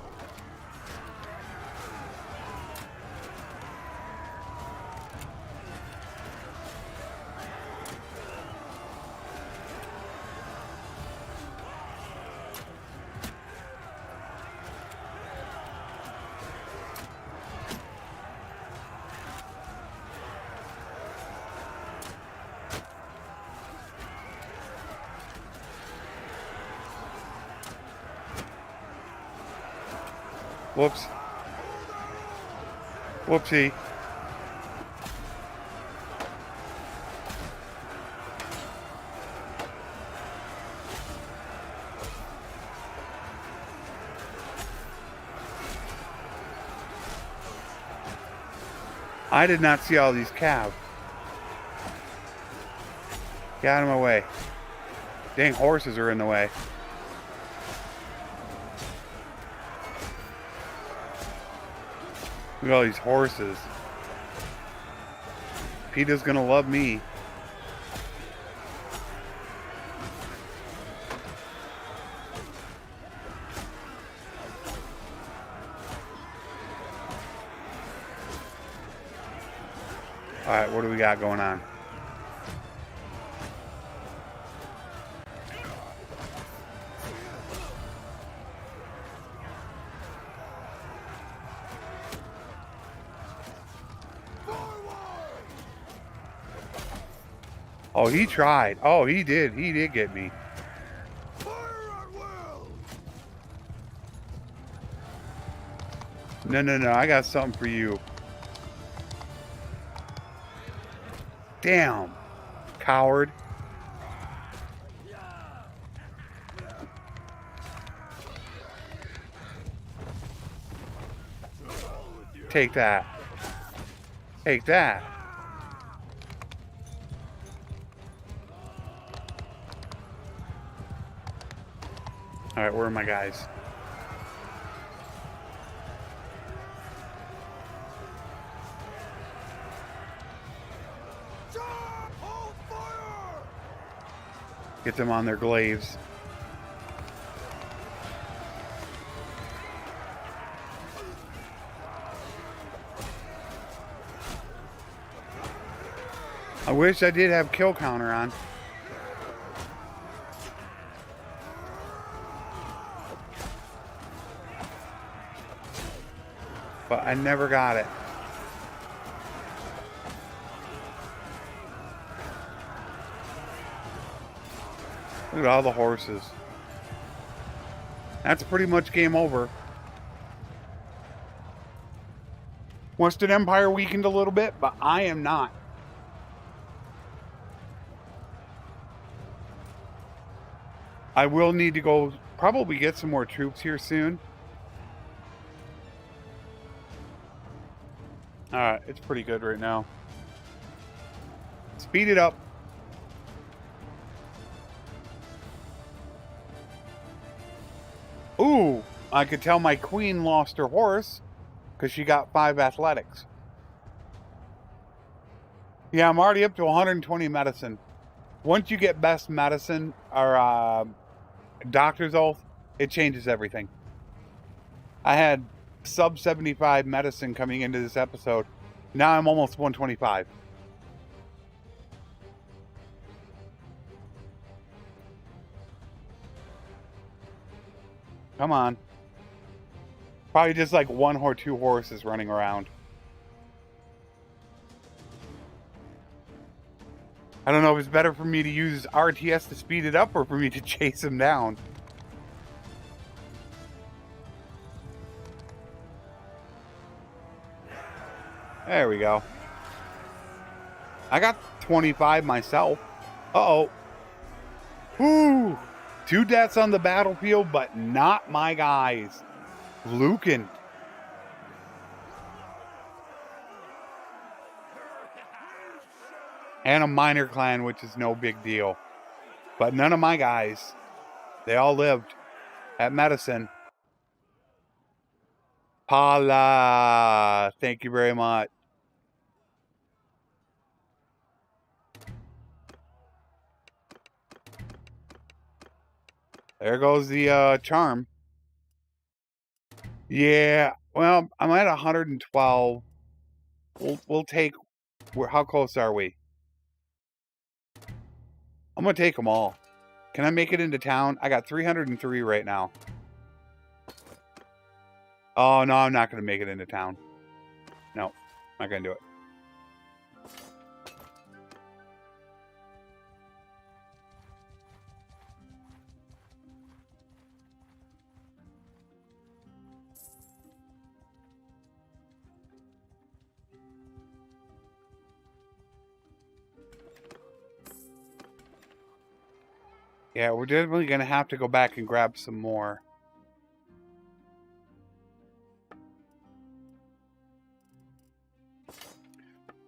Whoops. Whoopsie. I did not see all these calves. Get out of my way. Dang, horses are in the way. Look at all these horses. PETA's gonna love me. Alright, what do we got going on? Oh, he tried. Oh, he did. He did get me. Fire at will! No, no, no. I got something for you. Damn. Coward. Take that. Take that. Alright, where are my guys? Hold fire! Get them on their glaives. I wish I did have kill counter on. But I never got it. Look at all the horses. That's pretty much game over. Western Empire weakened a little bit, but I am not. I will need to go probably get some more troops here soon. Alright, it's pretty good right now. Speed it up. Ooh, I could tell my queen lost her horse because she got 5 athletics. Yeah, I'm already up to 120 medicine. Once you get best medicine or doctor's oath, it changes everything. I had sub 75 medicine coming into this episode. Now I'm almost 125. Come on. Probably just like 1 or 2 horses running around. I don't know if it's better for me to use RTS to speed it up or for me to chase him down. There we go. I got 25 myself. Uh-oh. Whoo! 2 deaths on the battlefield, but not my guys. Lucan. And a minor clan, which is no big deal. But none of my guys. They all lived at medicine. Paula. Thank you very much. There goes the charm. Yeah, well, I'm at 112. We'll take... How close are we? I'm going to take them all. Can I make it into town? I got 303 right now. Oh, no, I'm not going to make it into town. No, not going to do it. Yeah, we're definitely going to have to go back and grab some more.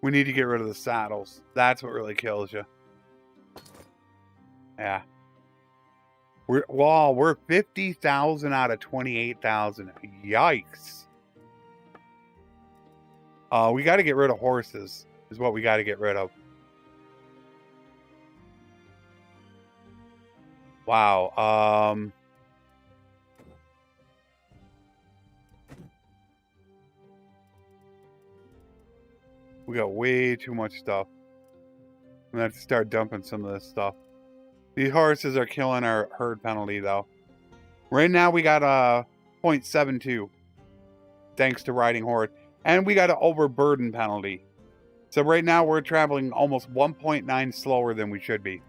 We need to get rid of the saddles. That's what really kills you. Yeah. We're 50,000 out of 28,000. Yikes. We got to get rid of horses. Is what we got to get rid of. Wow. We got way too much stuff. I'm gonna have to start dumping some of this stuff. These horses are killing our herd penalty, though. Right now, we got a 0.72. Thanks to riding horse. And we got an overburden penalty. So right now, we're traveling almost 1.9 slower than we should be.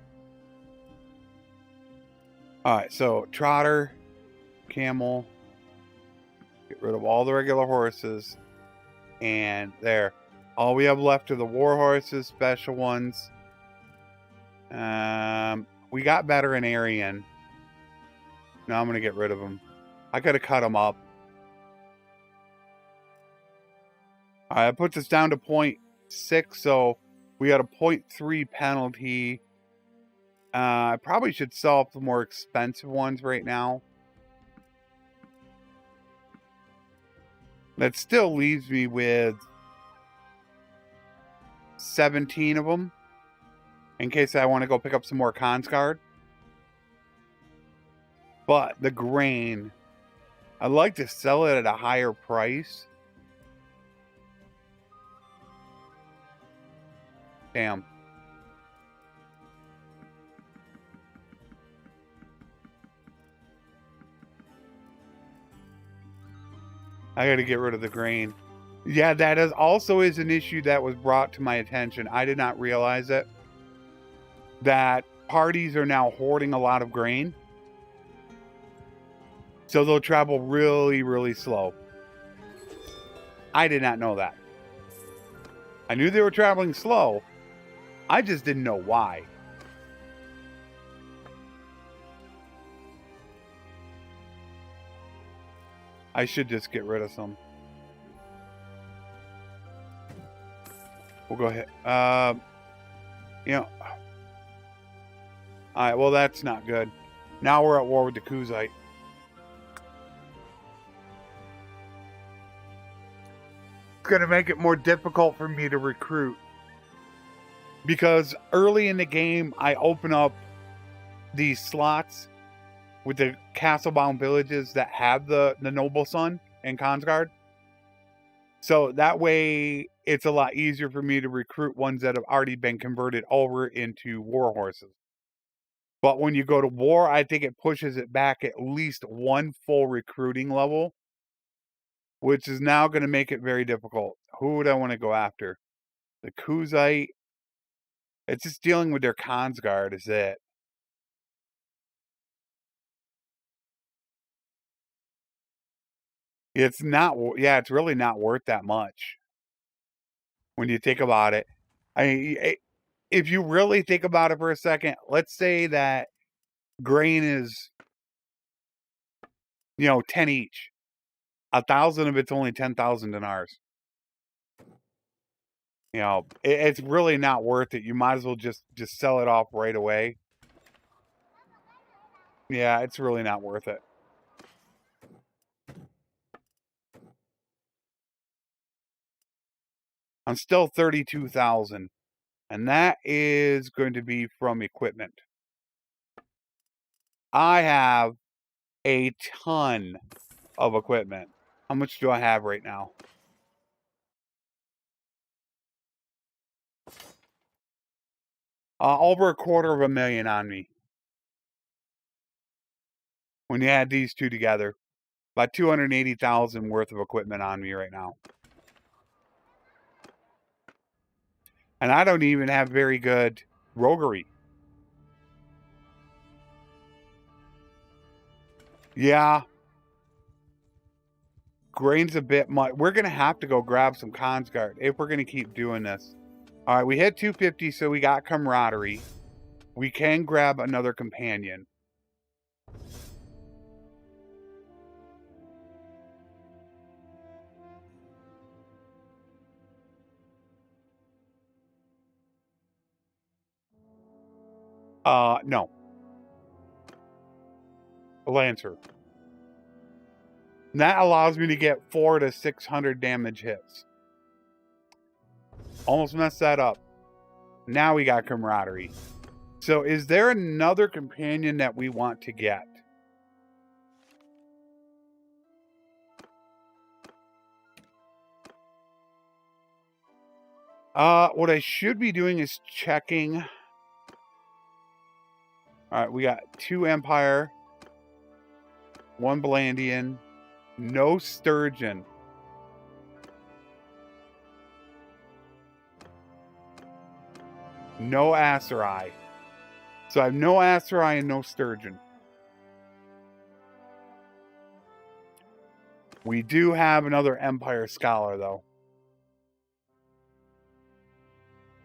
Alright, so trotter, camel. Get rid of all the regular horses. And there. All we have left are the war horses, special ones. We got veterinarian. No, I'm going to get rid of them. I could have cut them up. Alright, I put this down to 0.6, so we got a 0.3 penalty. I probably should sell off the more expensive ones right now. That still leaves me with 17 of them. In case I want to go pick up some more Consguard. But the grain, I'd like to sell it at a higher price. Damn. I got to get rid of the grain. Yeah, that also is an issue that was brought to my attention. I did not realize it. That parties are now hoarding a lot of grain. So they'll travel really, really slow. I did not know that. I knew they were traveling slow. I just didn't know why. I should just get rid of some. We'll go ahead. You know. Alright, well, that's not good. Now we're at war with the Kaoses. It's going to make it more difficult for me to recruit. Because early in the game, I open up these slots with the castle-bound villages that have the noble son and Consguard. So that way, it's a lot easier for me to recruit ones that have already been converted over into war horses. But when you go to war, I think it pushes it back at least one full recruiting level, which is now going to make it very difficult. Who would I want to go after? The Kaoses. It's just dealing with their Consguard is it. It's not, yeah, it's really not worth that much when you think about it. I mean, if you really think about it for a second, let's say that grain is, 10 each. 1,000 of it's only 10,000 dinars. It's really not worth it. You might as well just sell it off right away. Yeah, it's really not worth it. I'm still 32,000. And that is going to be from equipment. I have a ton of equipment. How much do I have right now? Over $250,000 on me. When you add these two together. About 280,000 worth of equipment on me right now. And I don't even have very good roguery. Yeah. Grain's a bit much. We're going to have to go grab some Consguard if we're going to keep doing this. All right, we hit 250, so we got camaraderie. We can grab another companion. No. A Lancer. And that allows me to get 400 to 600 damage hits. Almost messed that up. Now we got camaraderie. So is there another companion that we want to get? What I should be doing is checking. All right, we got 2 Empire, 1 Blandian, no Sturgeon. No Aserai. So I have no Aserai and no Sturgeon. We do have another Empire Scholar, though.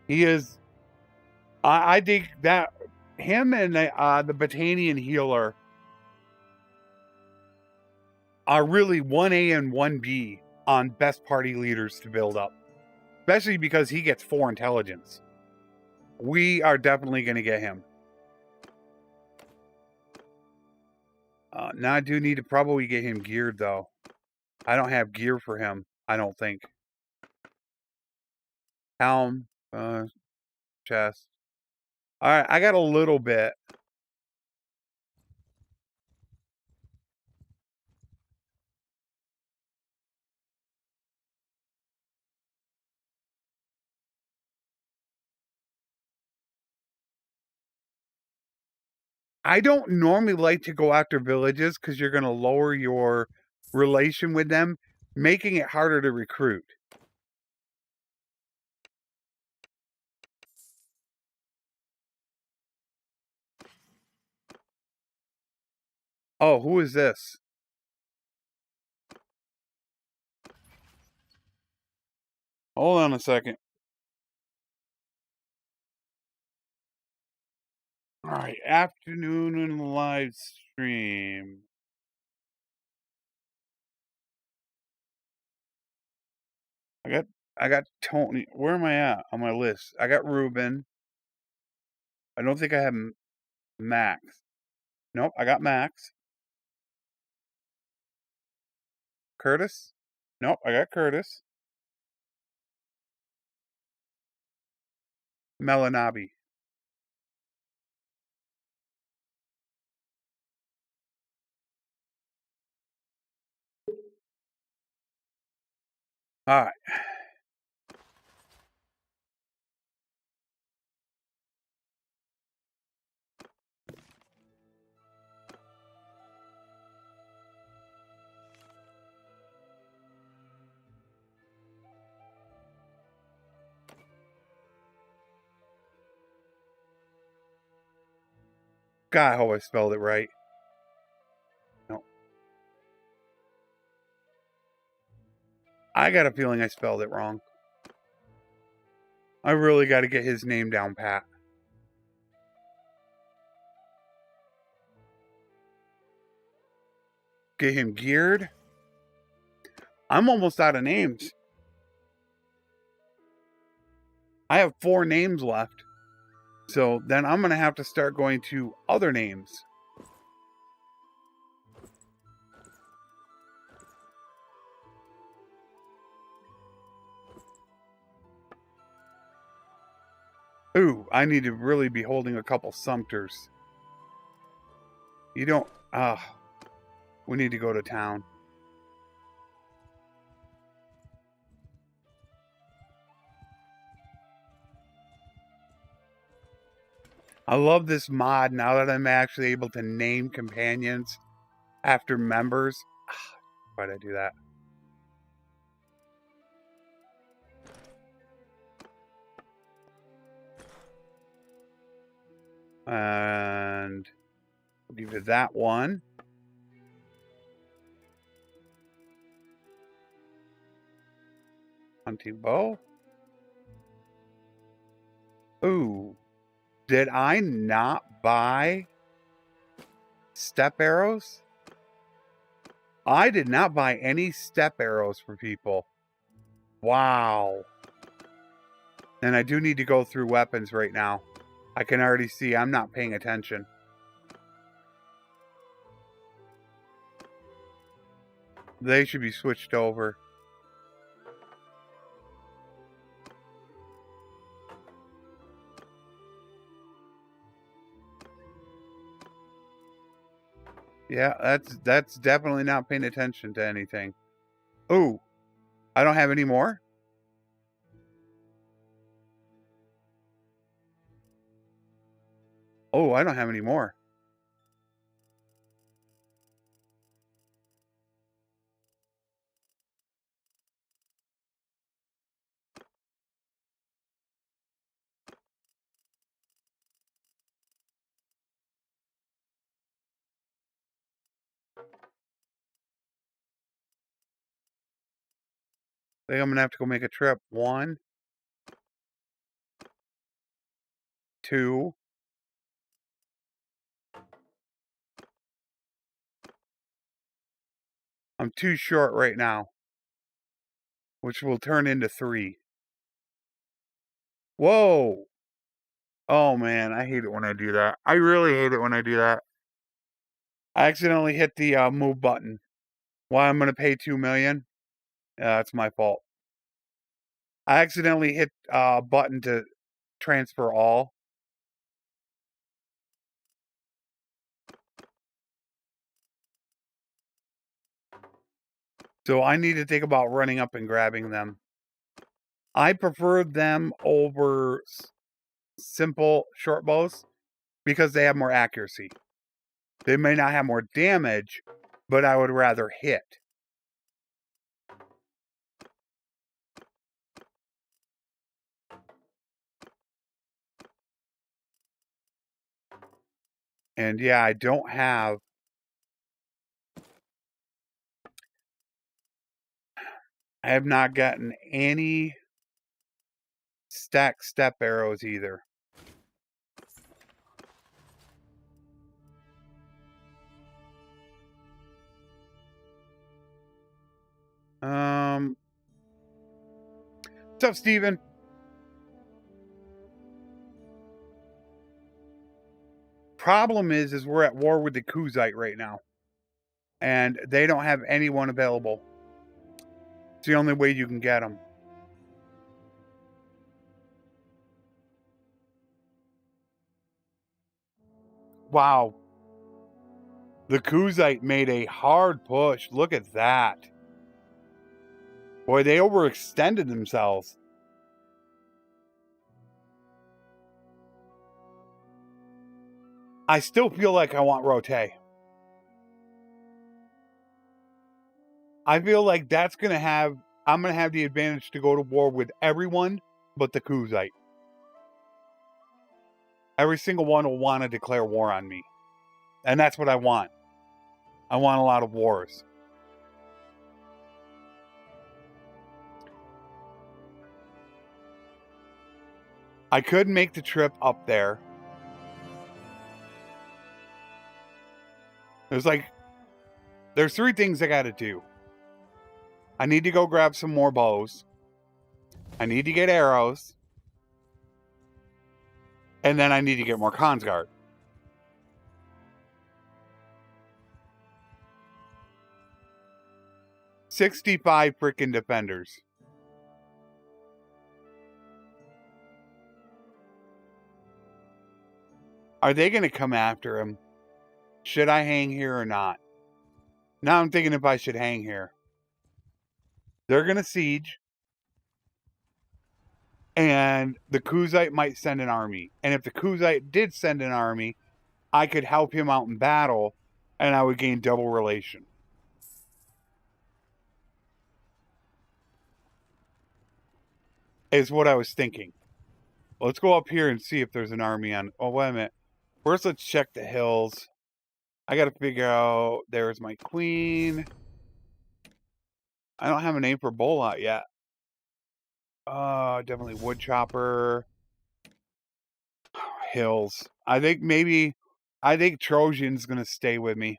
He is... I think that him and the Battanian Healer are really 1A and 1B on best party leaders to build up. Especially because he gets 4 intelligence. We are definitely going to get him. Now I do need to probably get him geared, though. I don't have gear for him, I don't think. Helm, chest. Alright, I got a little bit. I don't normally like to go after villages because you're going to lower your relation with them, making it harder to recruit. Oh, who is this? Hold on a second. All right, afternoon and live stream. I got Tony. Where am I at on my list? I got Ruben. I don't think I have Max. Nope, I got Max. Curtis? Nope, I got Curtis. Melanabi. All right. God, I hope I spelled it right. No. I got a feeling I spelled it wrong. I really got to get his name down pat. Get him geared. I'm almost out of names. I have 4 names left. So then I'm going to have to start going to other names. Ooh, I need to really be holding a couple Sumters. You don't... we need to go to town. I love this mod now that I'm actually able to name companions after members. Why'd I do that? And we'll give it that one. Hunting bow. Ooh. Did I not buy step arrows? I did not buy any step arrows for people. Wow. And I do need to go through weapons right now. I can already see I'm not paying attention. They should be switched over. Yeah, that's definitely not paying attention to anything. Ooh, I don't have any more? Oh, I don't have any more. I think I'm gonna have to go make a trip. 1, 2. I'm too short right now, which will turn into 3. Whoa. Oh man, I hate it when I do that. I really hate it when I do that. I accidentally hit the move button. Why I'm gonna pay 2 million? It's my fault. I accidentally hit a button to transfer all. So I need to think about running up and grabbing them. I prefer them over simple short bows because they have more accuracy. They may not have more damage, but I would rather hit. And yeah, I don't have... I have not gotten any stack step arrows either. What's up, Steven? Problem is we're at war with the Kaoses right now. And they don't have anyone available. It's the only way you can get them. Wow. The Kaoses made a hard push. Look at that. Boy, they overextended themselves. I still feel like I want Rote. I feel like that's going to have... I'm going to have the advantage to go to war with everyone but the Kaoses. Every single one will want to declare war on me. And that's what I want. I want a lot of wars. I could make the trip up there. There's 3 things I got to do. I need to go grab some more bows. I need to get arrows. And then I need to get more Consguard. $65 freaking defenders. Are they going to come after him? Should I hang here or not? Now I'm thinking if I should hang here. They're going to siege. And the Kaoses might send an army. And if the Kaoses did send an army, I could help him out in battle. And I would gain double relation. Is what I was thinking. Let's go up here and see if there's an army on... Oh, wait a minute. First, let's check the hills. I got to figure out... There's my queen. I don't have a name for Bolot yet. Definitely wood chopper. Hills. I think Trojan's going to stay with me.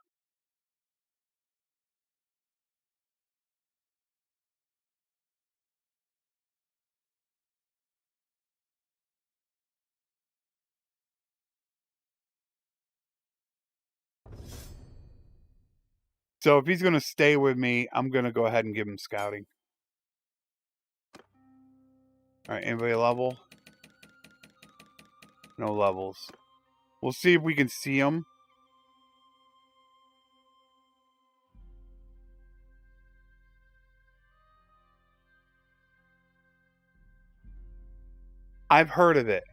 So if he's going to stay with me, I'm going to go ahead and give him scouting. All right, anybody level? No levels. We'll see if we can see him. I've heard of it.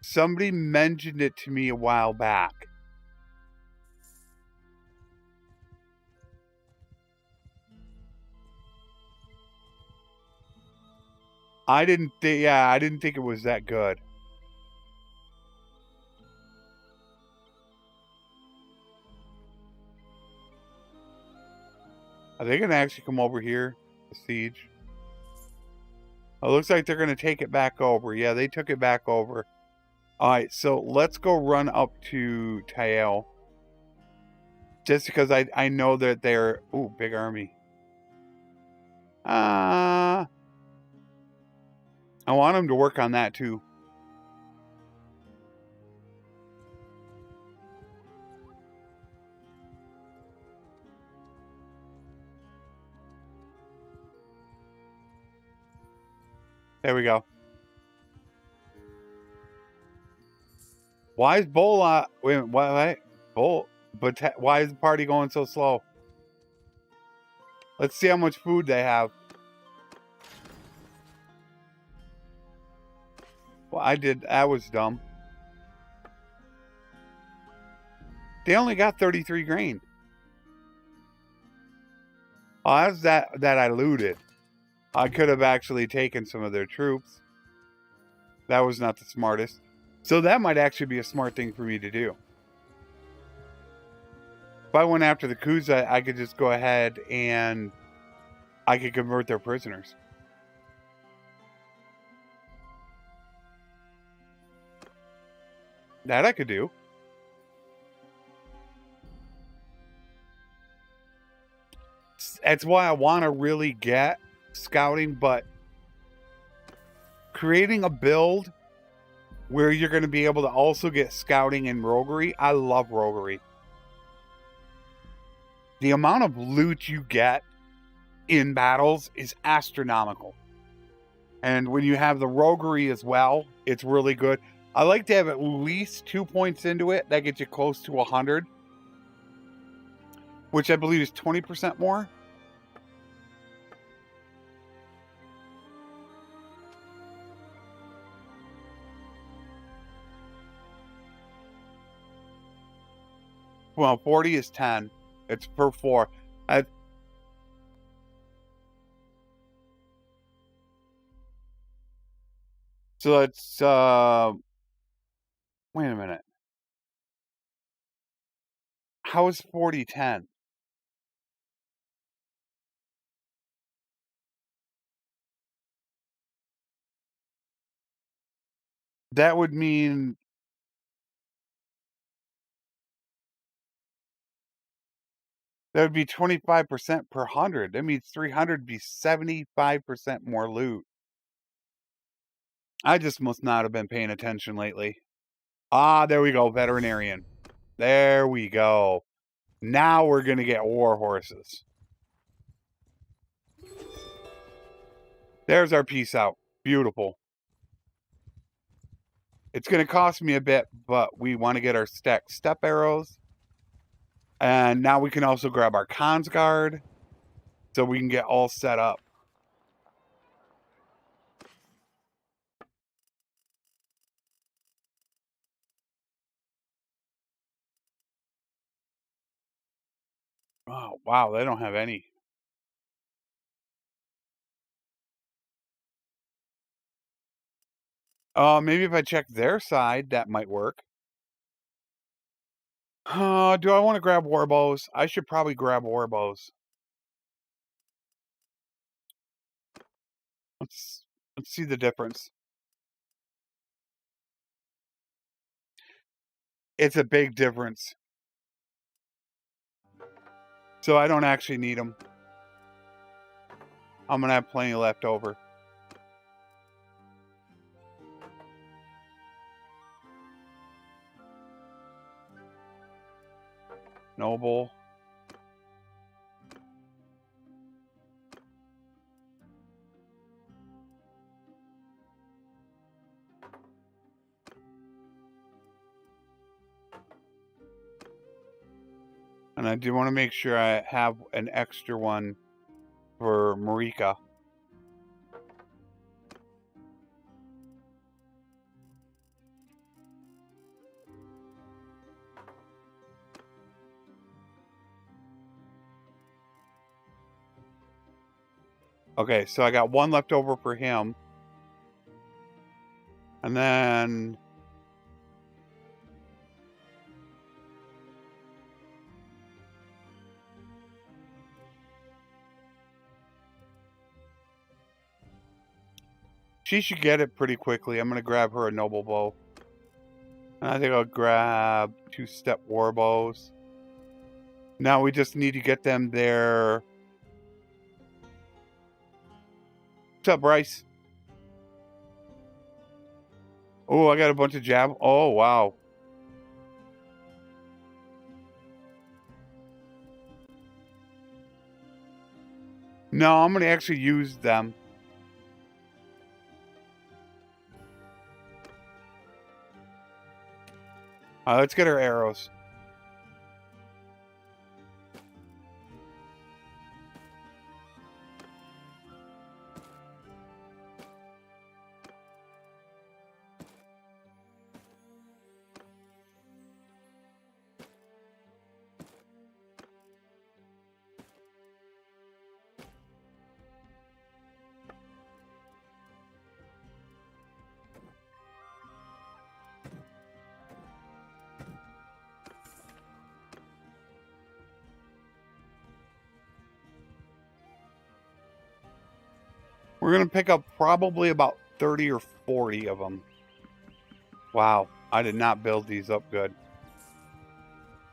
Somebody mentioned it to me a while back. I didn't think it was that good. Are they going to actually come over here to siege? Oh, it looks like they're going to take it back over. Yeah, they took it back over. All right, so let's go run up to Tael. Just because I know that they're... Ooh, big army. I want them to work on that too. There we go. Why is Bolot... Wait a minute, what? But why is the party going so slow? Let's see how much food they have. Well, that was dumb. They only got 33 grain. Oh, that's that I looted. I could have actually taken some of their troops. That was not the smartest. So that might actually be a smart thing for me to do. If I went after the Kaoses, I could just go ahead and I could convert their prisoners. That I could do. That's why I want to really get scouting, but creating a build where you're going to be able to also get scouting and roguery. I love roguery. The amount of loot you get in battles is astronomical. And when you have the roguery as well, it's really good. I like to have at least 2 points into it. That gets you close to 100. Which I believe is 20% more. Well, 40 is 10. It's per 4. So it's, wait a minute. How is 40 10? That would mean that would be 25% per 100. That means 300 would be 75% more loot. I just must not have been paying attention lately. Ah, there we go. Veterinarian. There we go. Now we're going to get war horses. There's our peace out. Beautiful. It's going to cost me a bit, but we want to get our stacked step arrows. And now we can also grab our Khan's Guard so we can get all set up. Oh, wow, they don't have any. Maybe if I check their side, that might work. Do I want to grab warbows? I should probably grab warbows. Let's see the difference. It's a big difference. So I don't actually need them. I'm going to have plenty left over. Noble. And I do want to make sure I have an extra one for Marika. Okay, so I got one left over for him. And then she should get it pretty quickly. I'm going to grab her a noble bow. And I think I'll grab 2-step war bows. Now we just need to get them there. What's up, Bryce? Oh, I got a bunch of jab. Oh, wow. No, I'm going to actually use them. Let's get our arrows. We're going to pick up probably about 30 or 40 of them. Wow, I did not build these up good.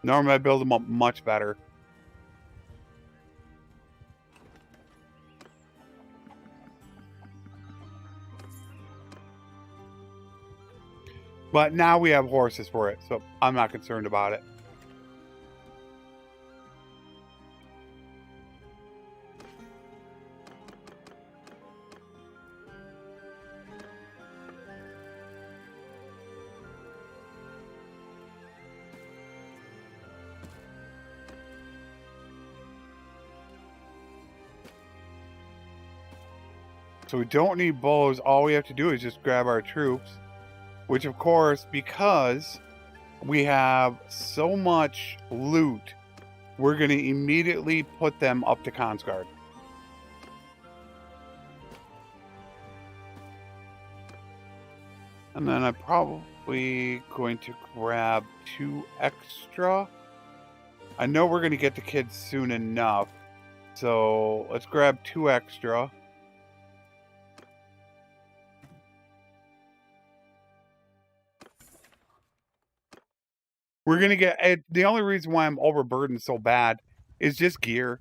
Normally I build them up much better. But now we have horses for it, so I'm not concerned about it. So we don't need bows. All we have to do is just grab our troops. Which, of course, because we have so much loot, we're going to immediately put them up to Consguard. And then I'm probably going to grab 2 extra. I know we're going to get the kids soon enough. So let's grab 2 extra. We're going to get... The only reason why I'm overburdened so bad is just gear.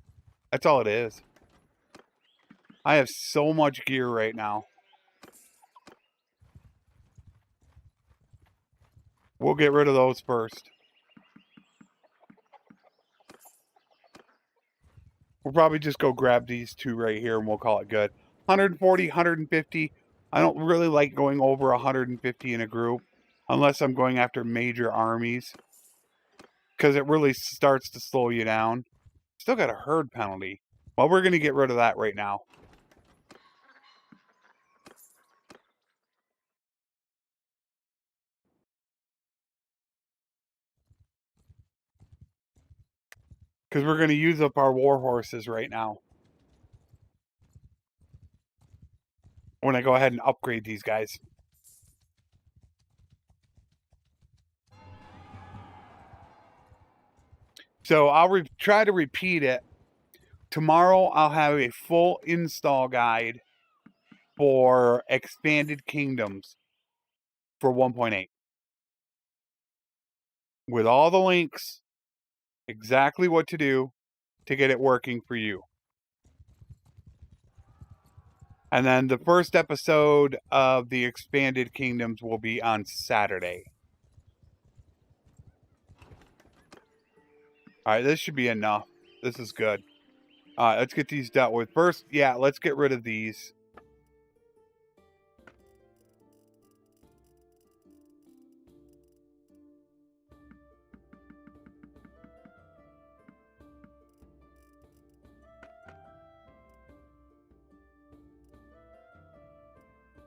That's all it is. I have so much gear right now. We'll get rid of those first. We'll probably just go grab these 2 right here and we'll call it good. 140, 150. I don't really like going over 150 in a group unless I'm going after major armies, because it really starts to slow you down. Still got a herd penalty. Well, we're going to get rid of that right now. Because we're going to use up our war horses right now. When I go ahead and upgrade these guys. So I'll try to repeat it. Tomorrow I'll have a full install guide for Expanded Kingdoms for 1.8. With all the links, exactly what to do to get it working for you. And then the first episode of the Expanded Kingdoms will be on Saturday. Alright, this should be enough. This is good. Alright, let's get these dealt with. First, yeah, let's get rid of these.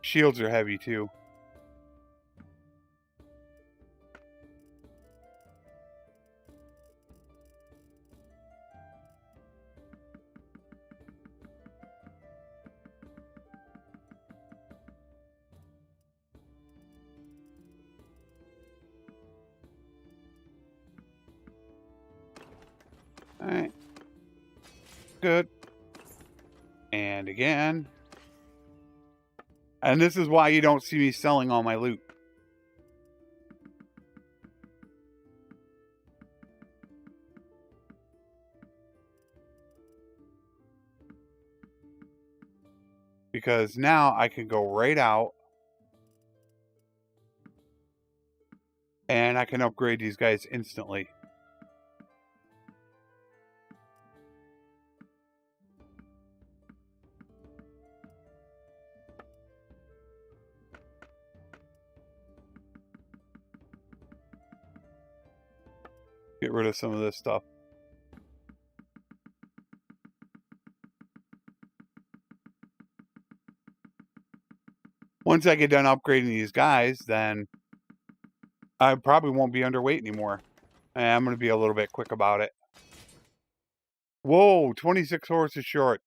Shields are heavy too. Alright. Good. And again. And this is why you don't see me selling all my loot. Because now I can go right out. And I can upgrade these guys instantly. Get rid of some of this stuff. Once I get done upgrading these guys, then I probably won't be underweight anymore. And I'm going to be a little bit quick about it. Whoa, 26 horses short.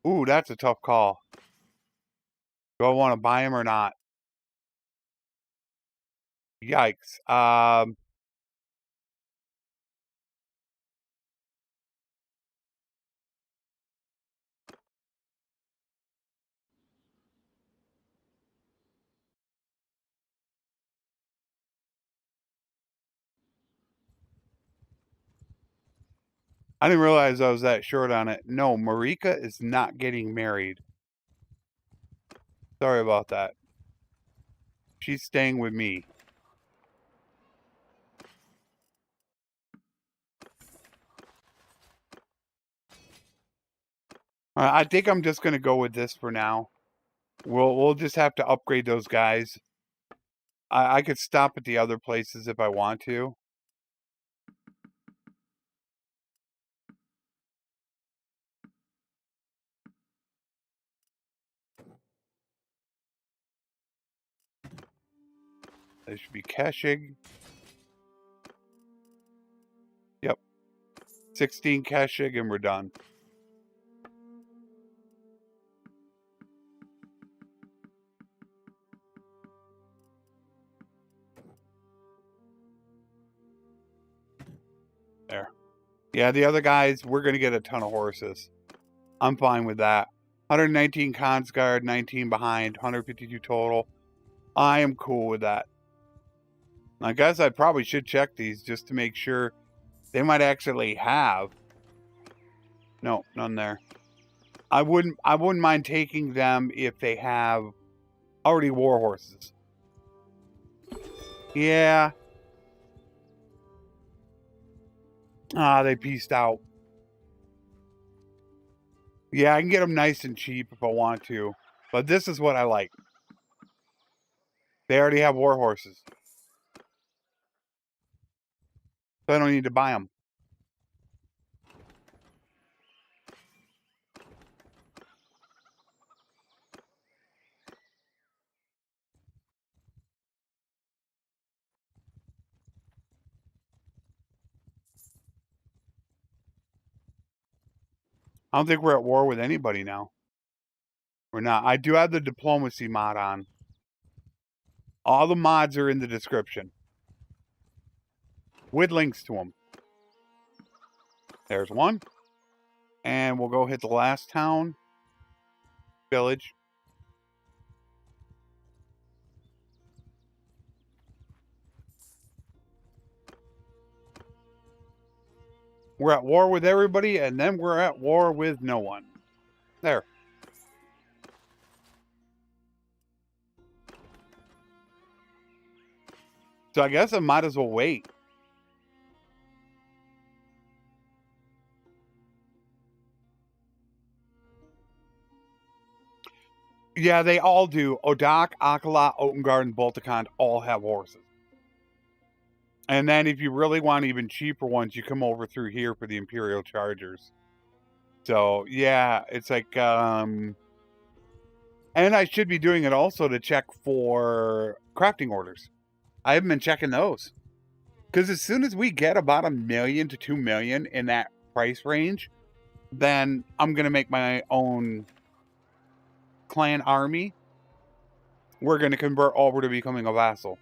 Ooh, that's a tough call. Do I want to buy them or not? Yikes. I didn't realize I was that short on it. No, Marika is not getting married. Sorry about that. She's staying with me. I think I'm just going to go with this for now. We'll just have to upgrade those guys. I could stop at the other places if I want to. There should be Keshig. Yep. 16 Keshig and we're done. There. Yeah, the other guys, we're going to get a ton of horses. I'm fine with that. 119 Consguard, 19 behind, 152 total. I am cool with that. I guess I probably should check these just to make sure they might actually have. No, none there. I wouldn't mind taking them if they have already war horses. Yeah. They pieced out. Yeah, I can get them nice and cheap if I want to. But this is what I like. They already have war horses. So I don't need to buy them. I don't think we're at war with anybody now. We're not. I do have the diplomacy mod on. All the mods are in the description. With links to them. There's one. And we'll go hit the last town. Village. We're at war with everybody, and then we're at war with no one. There. So I guess I might as well wait. Yeah, they all do. Odak, Akala, Otengard, and Boltikand all have horses. And then if you really want even cheaper ones, you come over through here for the Imperial Chargers. So, yeah, it's like... And I should be doing it also to check for crafting orders. I haven't been checking those. Because as soon as we get about 1 million to 2 million in that price range, then I'm going to make my own clan army. We're going to convert over to becoming a vassal.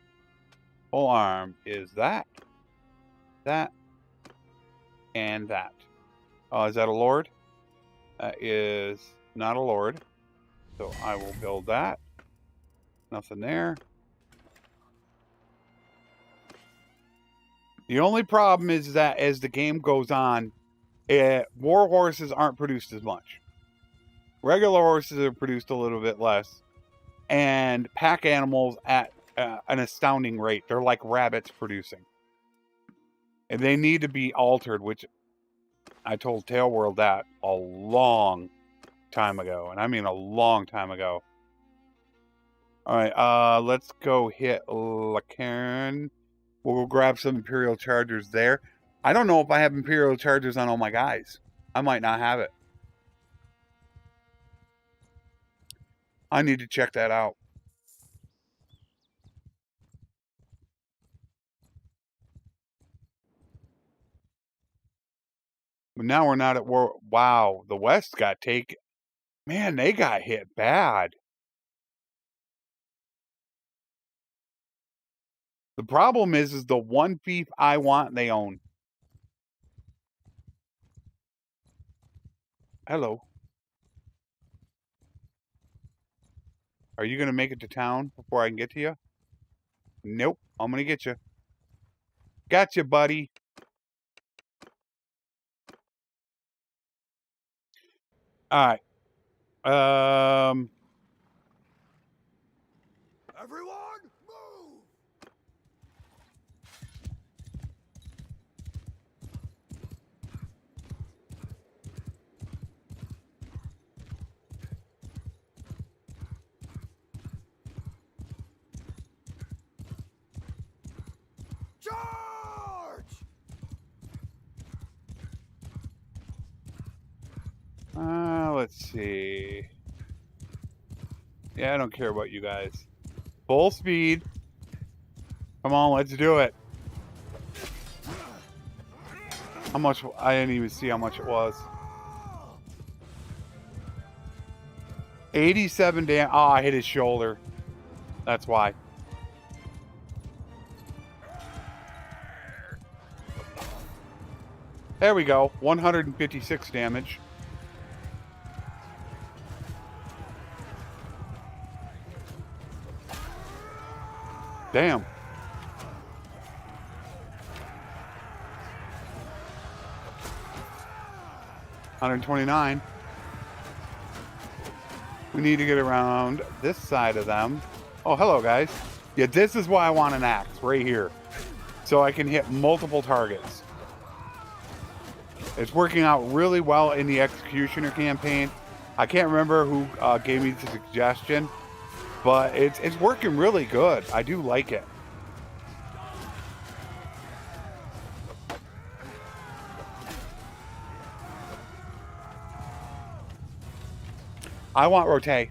Full arm is that, and that. Is that a lord? That is not a lord. So I will build that. Nothing there. The only problem is that as the game goes on, war horses aren't produced as much. Regular horses are produced a little bit less. And pack animals at an astounding rate. They're like rabbits producing. And they need to be altered, which I told Tailworld that a long time ago. And I mean a long time ago. Alright, let's go hit Lacairn. We'll go grab some Imperial Chargers there. I don't know if I have Imperial Chargers on all my guys. I might not have it. I need to check that out. But now we're not at war. Wow, the West got taken. Man, they got hit bad. The problem is the one fief I want, they own. Hello. Are you going to make it to town before I can get to you? Nope. I'm going to get you. Gotcha, buddy. All right. Everyone, move! Charge! Let's see. Yeah, I don't care about you guys. Full speed. Come on, let's do it. How much? I didn't even see how much it was. 87 damage. Oh, I hit his shoulder. That's why. There we go. 156 damage. Damn. 129. We need to get around this side of them. Oh, hello, guys. Yeah, this is why I want an axe right here. So I can hit multiple targets. It's working out really well in the Executioner campaign. I can't remember who gave me the suggestion, but it's working really good. I do like it. I want Rote.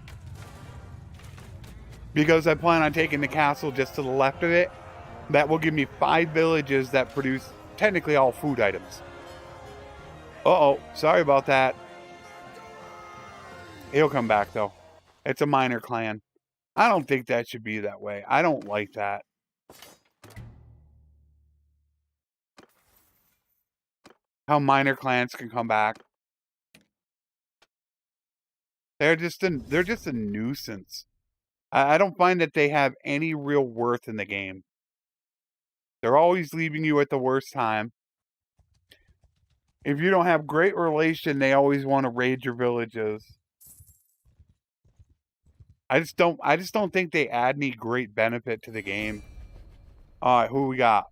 Because I plan on taking the castle just to the left of it. That will give me 5 villages that produce technically all food items. Uh-oh, sorry about that. He'll come back, though. It's a minor clan. I don't think that should be that way. I don't like that. How minor clans can come back. They're just a nuisance. I don't find that they have any real worth in the game. They're always leaving you at the worst time. If you don't have great relation, they always want to raid your villages. I just don't think they add any great benefit to the game. Alright, who we got?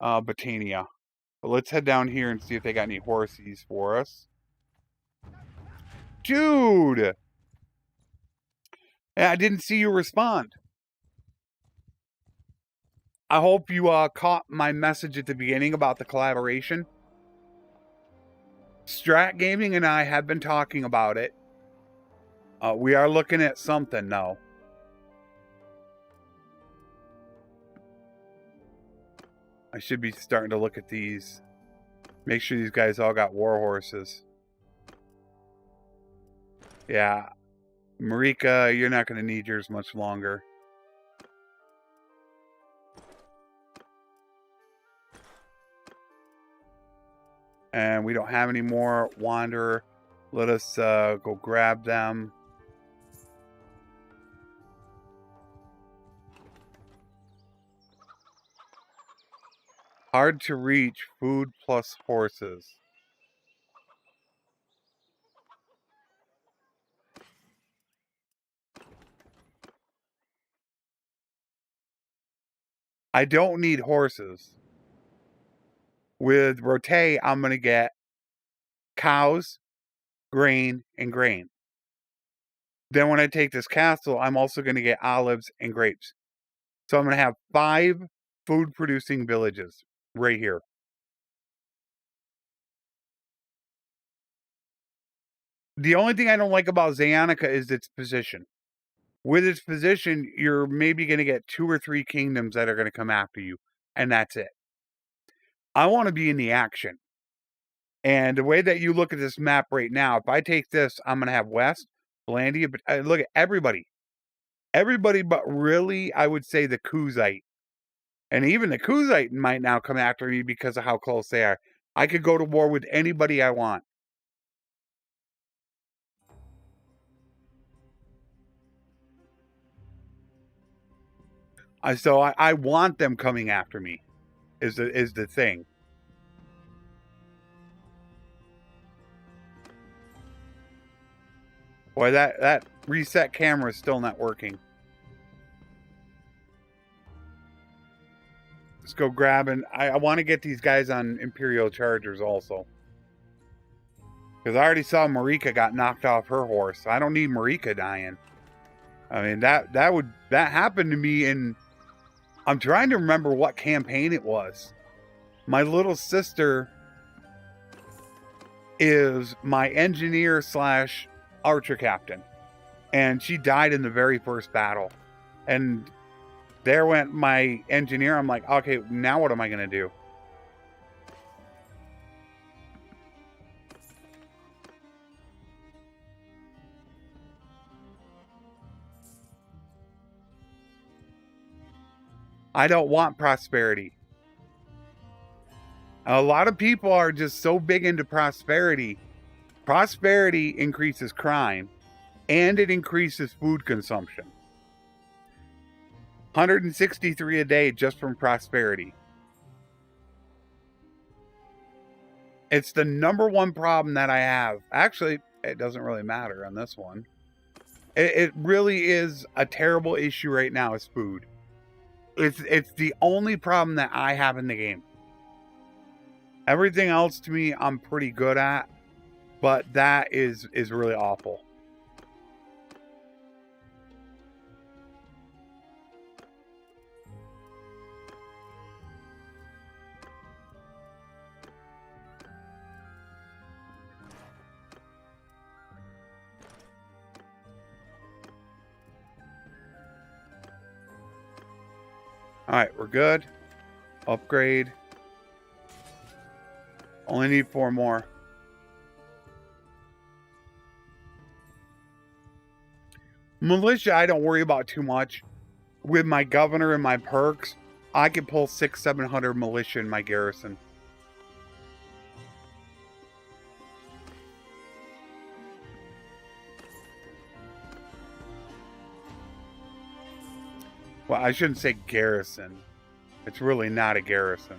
Botania. But let's head down here and see if they got any horsies for us. Dude! I didn't see you respond. I hope you caught my message at the beginning about the collaboration. Strat Gaming and I have been talking about it. We are looking at something now. I should be starting to look at these. Make sure these guys all got war horses. Yeah. Marika, you're not going to need yours much longer. And we don't have any more Wanderer. Let us go grab them. Hard to reach, food plus horses. I don't need horses. With Rote, I'm going to get cows, grain, and grain. Then when I take this castle, I'm also going to get olives and grapes. So I'm going to have 5 food-producing villages right here. The only thing I don't like about Zayanica is its position. With its position, you're maybe going to get 2 or 3 kingdoms that are going to come after you, and that's it. I want to be in the action. And the way that you look at this map right now, if I take this, I'm going to have West, Landia, but look at everybody. Everybody but really, I would say the Kuzite. And even the Kuzite might now come after me because of how close they are. I could go to war with anybody I want. So I want them coming after me, is the thing. Boy, that reset camera is still not working. Let's go grab and I want to get these guys on Imperial Chargers also. Because I already saw Marika got knocked off her horse. I don't need Marika dying. I mean, that happened to me in... I'm trying to remember what campaign it was. My little sister is my engineer / archer captain. And she died in the very first battle. And there went my engineer. I'm like, okay, now what am I going to do? I don't want prosperity. A lot of people are just so big into prosperity. Prosperity increases crime, and it increases food consumption. 163 a day just from prosperity. It's the #1 problem that I have. Actually, it doesn't really matter on this one. It really is a terrible issue right now is food. It's the only problem that I have in the game. Everything else to me I'm pretty good at, but that is really awful. Alright, we're good. Upgrade. Only need 4 more. Militia, I don't worry about too much. With my governor and my perks, I can pull 600-700 militia in my garrison. Well, I shouldn't say garrison. It's really not a garrison.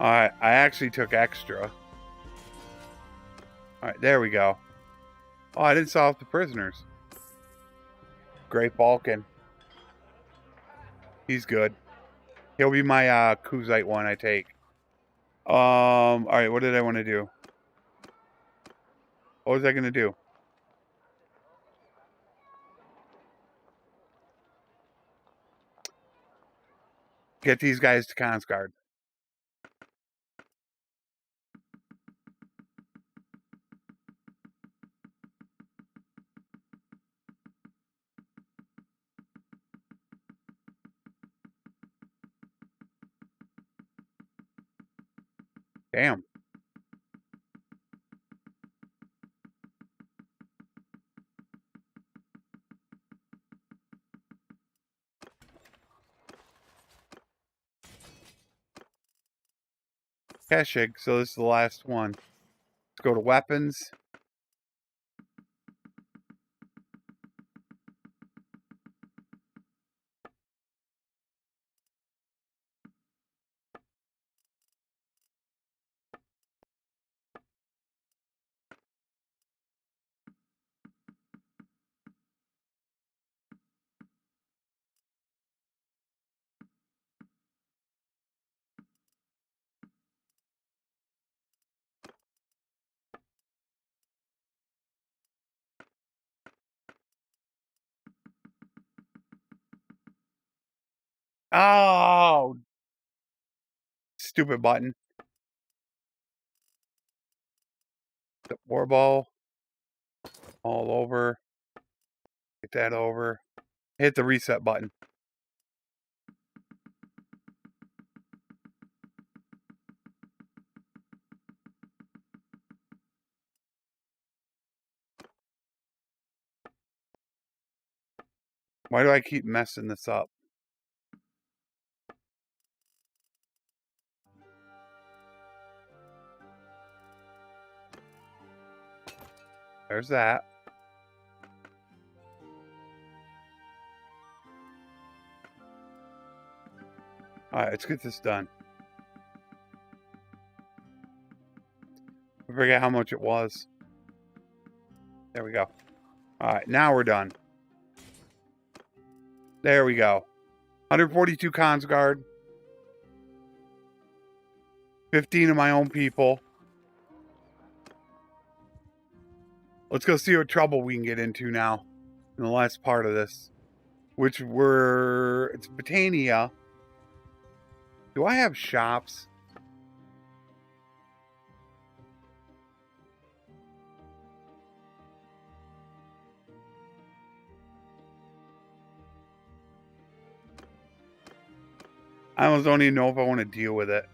Alright, I actually took extra. Alright, there we go. Oh, I didn't solve the prisoners. Great Balkan. He's good. He'll be my Kuzite one I take. Alright, what did I want to do? What was I going to do? Get these guys to Consguard. Damn. Keshig, so this is the last one. Let's go to weapons. Oh! Stupid button. The war ball. All over. Get that over. Hit the reset button. Why do I keep messing this up? There's that. Alright, let's get this done. forget how much it was. There we go. Alright, now we're done. There we go. 142 Consguard. 15 of my own people. Let's go see what trouble we can get into now. In the last part of this. Which were... It's Britannia. Do I have shops? I almost don't even know if I want to deal with it.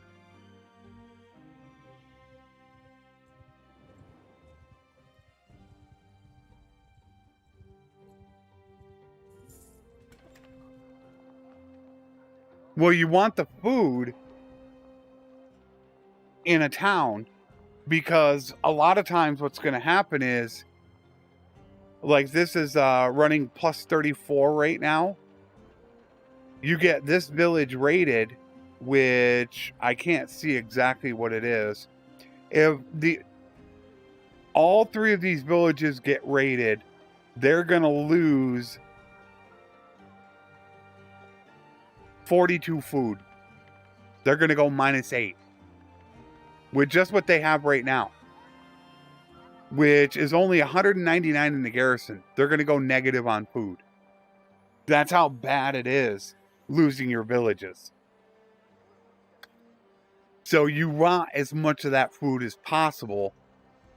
Well, you want the food in a town because a lot of times what's going to happen is, like, this is running plus 34 right now. You get this village raided, which I can't see exactly what it is. If all three of these villages get raided, they're going to lose 42 food. They're going to go -8 with just what they have right now, which is only 199 in the garrison. They're going to go negative on food. That's how bad it is losing your villages. So you want as much of that food as possible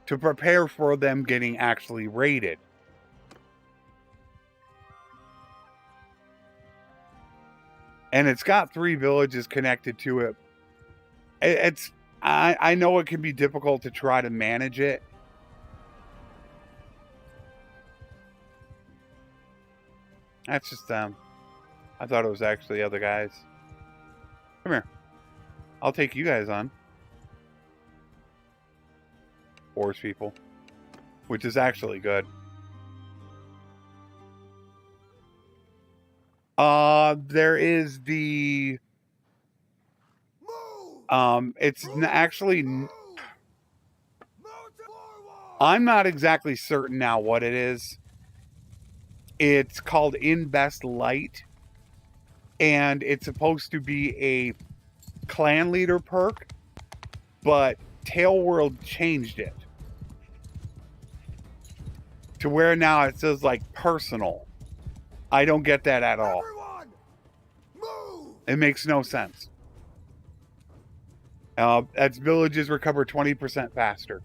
to prepare for them getting actually raided. And it's got 3 villages connected to it. I know it can be difficult to try to manage it. That's just them. I thought it was actually other guys. Come here. I'll take you guys on. Force people. Which is actually good. There is the... it's actually... I'm not exactly certain now what it is. It's called In Best Light. And it's supposed to be a clan leader perk. But Tail World changed it. To where now it says like personal. I don't get that at all. It makes no sense. That's villages recover 20% faster.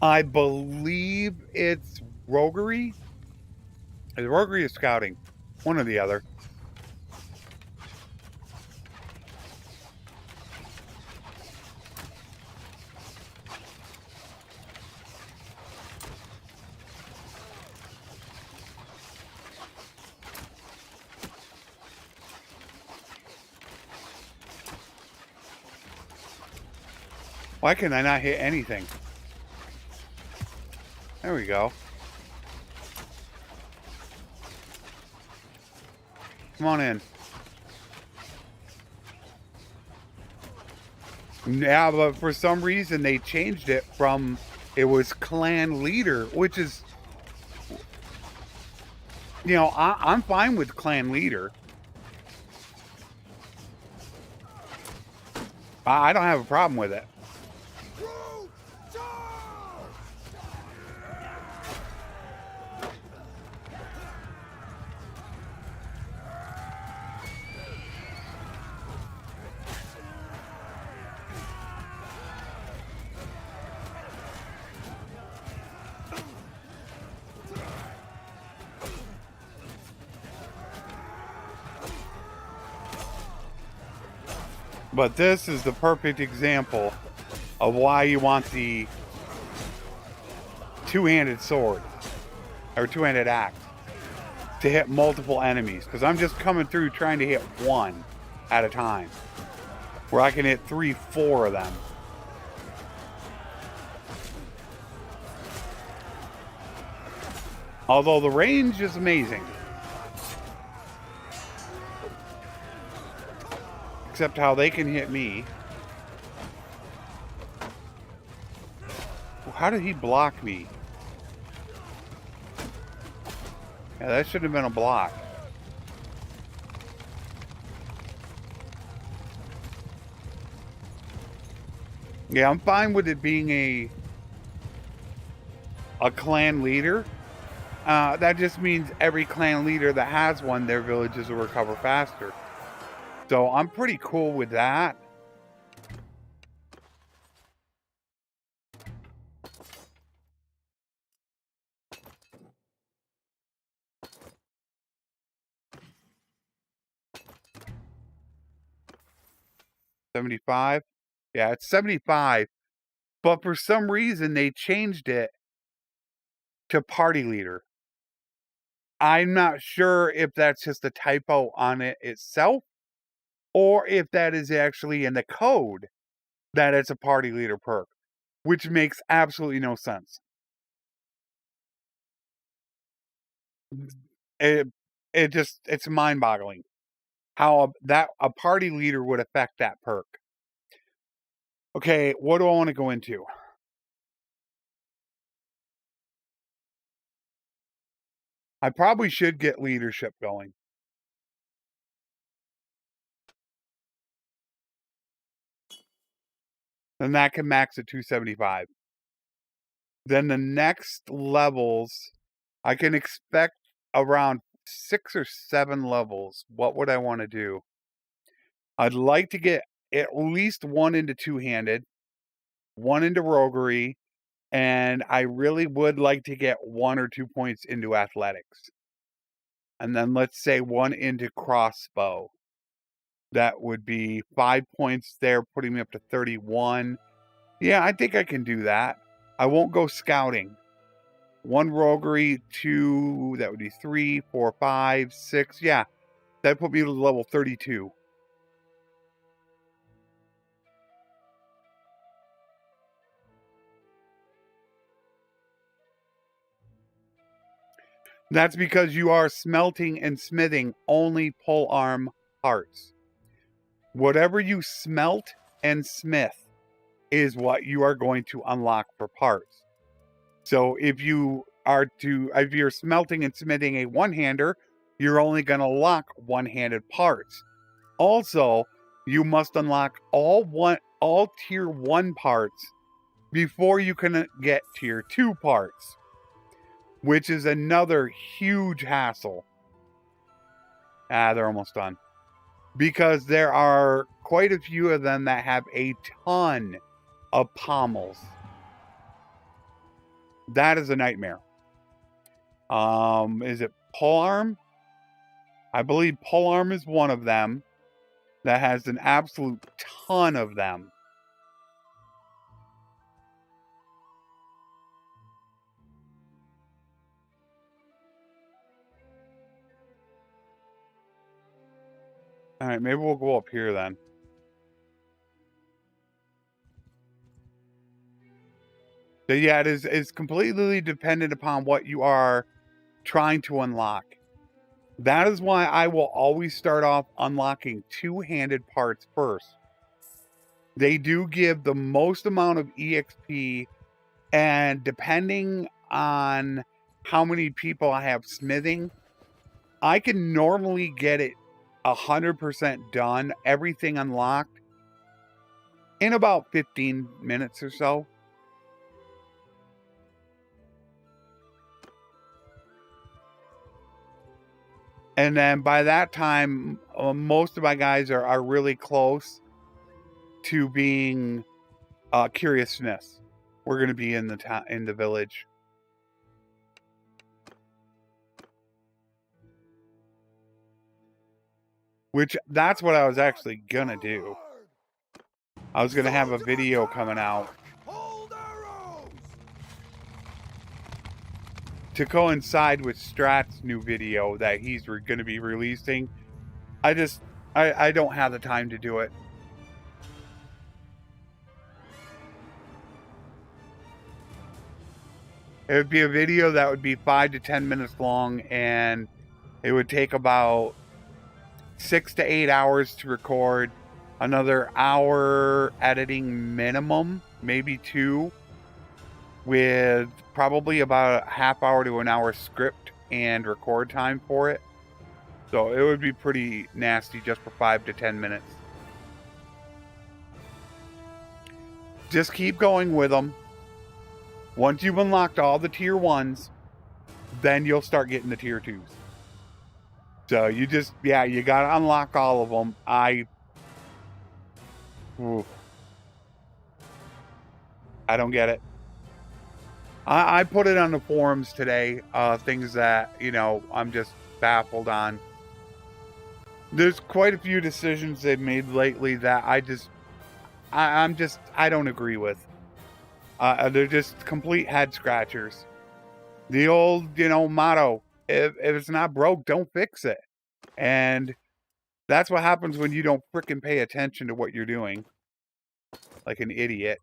I believe it's roguery. Is roguery or scouting? One or the other. Why can I not hit anything? There we go. Come on in. Yeah, but for some reason they changed it from it was clan leader, which is, you know, I'm fine with clan leader. I don't have a problem with it. But this is the perfect example of why you want the two-handed sword or two-handed axe to hit multiple enemies, because I'm just coming through trying to hit one at a time, where I can hit 3, 4 of them. Although the range is amazing. except how they can hit me. How did he block me? Yeah, that should have been a block. Yeah, I'm fine with it being a clan leader. That just means every clan leader that has one, their villages will recover faster. So I'm pretty cool with that. $75. Yeah, it's 75. But for some reason, they changed it to party leader. I'm not sure if that's just a typo on it itself, or if that is actually in the code that it's a party leader perk, which makes absolutely no sense. It's mind-boggling how a party leader would affect that perk. Okay, what do I want to go into? I probably should get leadership going. Then that can max at 275. Then the next levels, I can expect around 6 or 7 levels. What would I want to do? I'd like to get at least one into two-handed, one into roguery, and I really would like to get 1 or 2 points into athletics. And then let's say 1 into crossbow. That would be 5 points there, putting me up to 31. Yeah, I think I can do that. I won't go scouting. 1 roguery, 2, that would be 3, 4, 5, 6. Yeah, that put me to level 32. That's because you are smelting and smithing only polearm parts. Whatever you smelt and smith is what you are going to unlock for parts. So if you're smelting and smithing a one-hander, you're only going to lock one-handed parts. Also, you must unlock all tier 1 parts before you can get tier 2 parts, which is another huge hassle. They're almost done. Because there are quite a few of them that have a ton of pommels. That is a nightmare. Is it polearm? I believe polearm is one of them that has an absolute ton of them. All right, maybe we'll go up here then. So yeah, it's completely dependent upon what you are trying to unlock. That is why I will always start off unlocking two-handed parts first. They do give the most amount of EXP, and depending on how many people I have smithing, I can normally get it 100% done, everything unlocked, in about 15 minutes or so. And then by that time, most of my guys are really close to being curious smiths. We're going to be in the village. Which, that's what I was actually going to do. I was going to have a video coming out to coincide with Strat's new video that he's going to be releasing. I don't have the time to do it. It would be a video that would be 5 to 10 minutes long, and it would take about 6 to 8 hours to record, another hour editing minimum, maybe 2, with probably about a half hour to an hour script and record time for it. So it would be pretty nasty just for 5 to 10 minutes. Just keep going with them. Once you've unlocked all the tier 1s, then you'll start getting the tier 2s. So you just, yeah, you gotta unlock all of them. I don't get it. I put it on the forums today, things that, you know, I'm just baffled on. There's quite a few decisions they've made lately that I don't agree with. They're just complete head scratchers. The old, you know, motto, if it's not broke, don't fix it. And that's what happens when you don't frickin' pay attention to what you're doing. Like an idiot.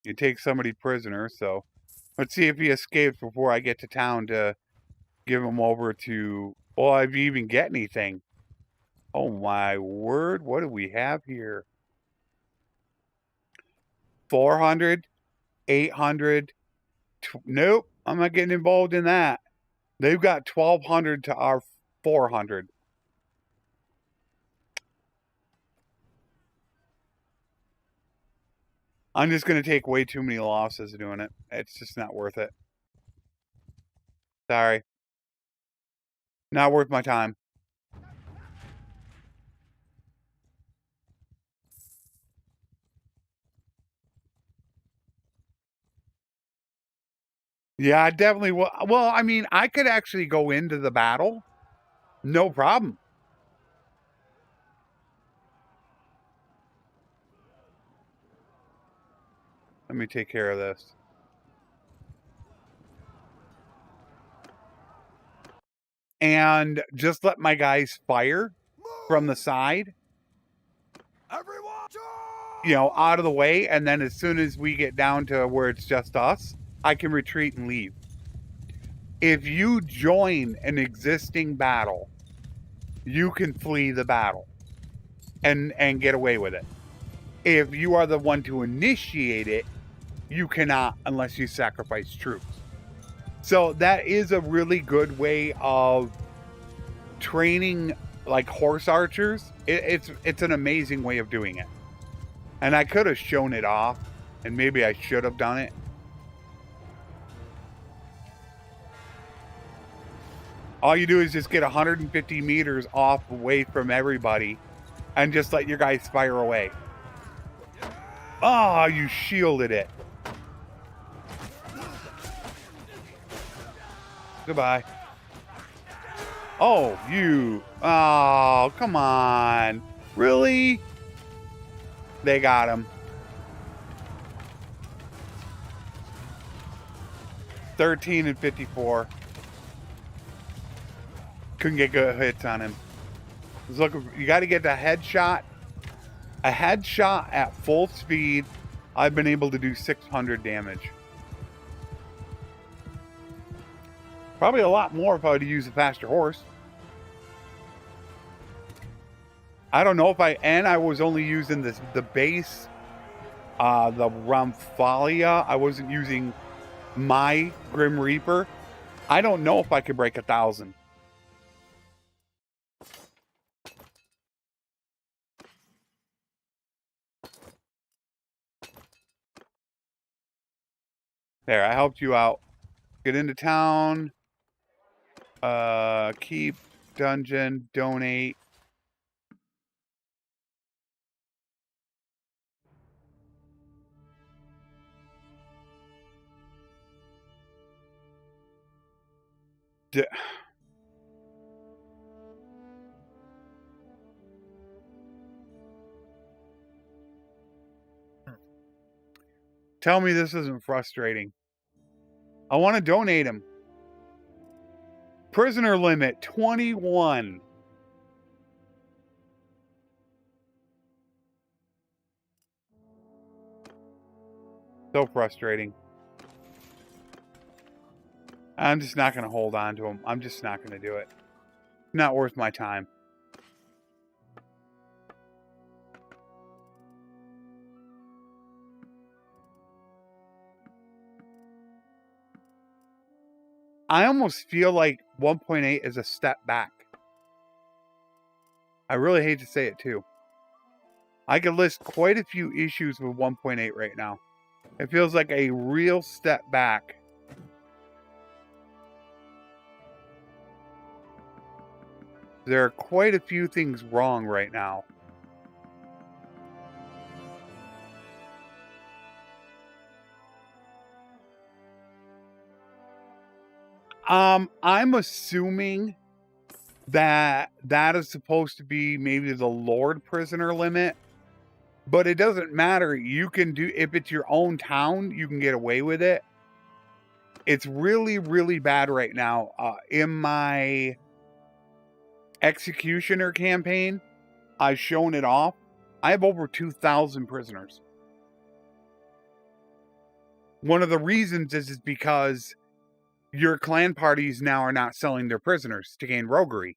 You take somebody prisoner, so let's see if he escapes before I get to town to give him over to... Oh, if you even get anything. Oh my word, what do we have here? 400, 800. Nope, I'm not getting involved in that. They've got 1,200 to our 400. I'm just going to take way too many losses doing it. It's just not worth it. Sorry. Not worth my time. Yeah, I definitely will. Well, I mean, I could actually go into the battle. No problem. Let me take care of this. And just let my guys fire from the side. Everyone, You know, out of the way. And then as soon as we get down to where it's just us, I can retreat and leave. If you join an existing battle, you can flee the battle and get away with it. If you are the one to initiate it, you cannot unless you sacrifice troops. So that is a really good way of training like horse archers. It's an amazing way of doing it. And I could have shown it off, and maybe I should have done it. All you do is just get 150 meters off away from everybody and just let your guys fire away. Oh, you shielded it. Goodbye. Oh, you. Oh, come on. Really? They got him. 13 and 54. Couldn't get good hits on him. Was looking. You got to get the headshot. A headshot at full speed. I've been able to do 600 damage. Probably a lot more if I would use a faster horse. I don't know if I was only using the base, the Ramphalia. I wasn't using my Grim Reaper. I don't know if I could break 1,000. There, I helped you out. Get into town. Keep, dungeon, donate. Tell me this isn't frustrating. I want to donate him. Prisoner limit 21. So frustrating. I'm just not going to hold on to him. I'm just not going to do it. Not worth my time. I almost feel like 1.8 is a step back. I really hate to say it too. I could list quite a few issues with 1.8 right now. It feels like a real step back. There are quite a few things wrong right now. I'm assuming that is supposed to be maybe the Lord prisoner limit, but it doesn't matter. You can do, if it's your own town, you can get away with it. It's really, really bad right now. In my executioner campaign, I've shown it off. I have over 2,000 prisoners. One of the reasons is because your clan parties now are not selling their prisoners to gain roguery.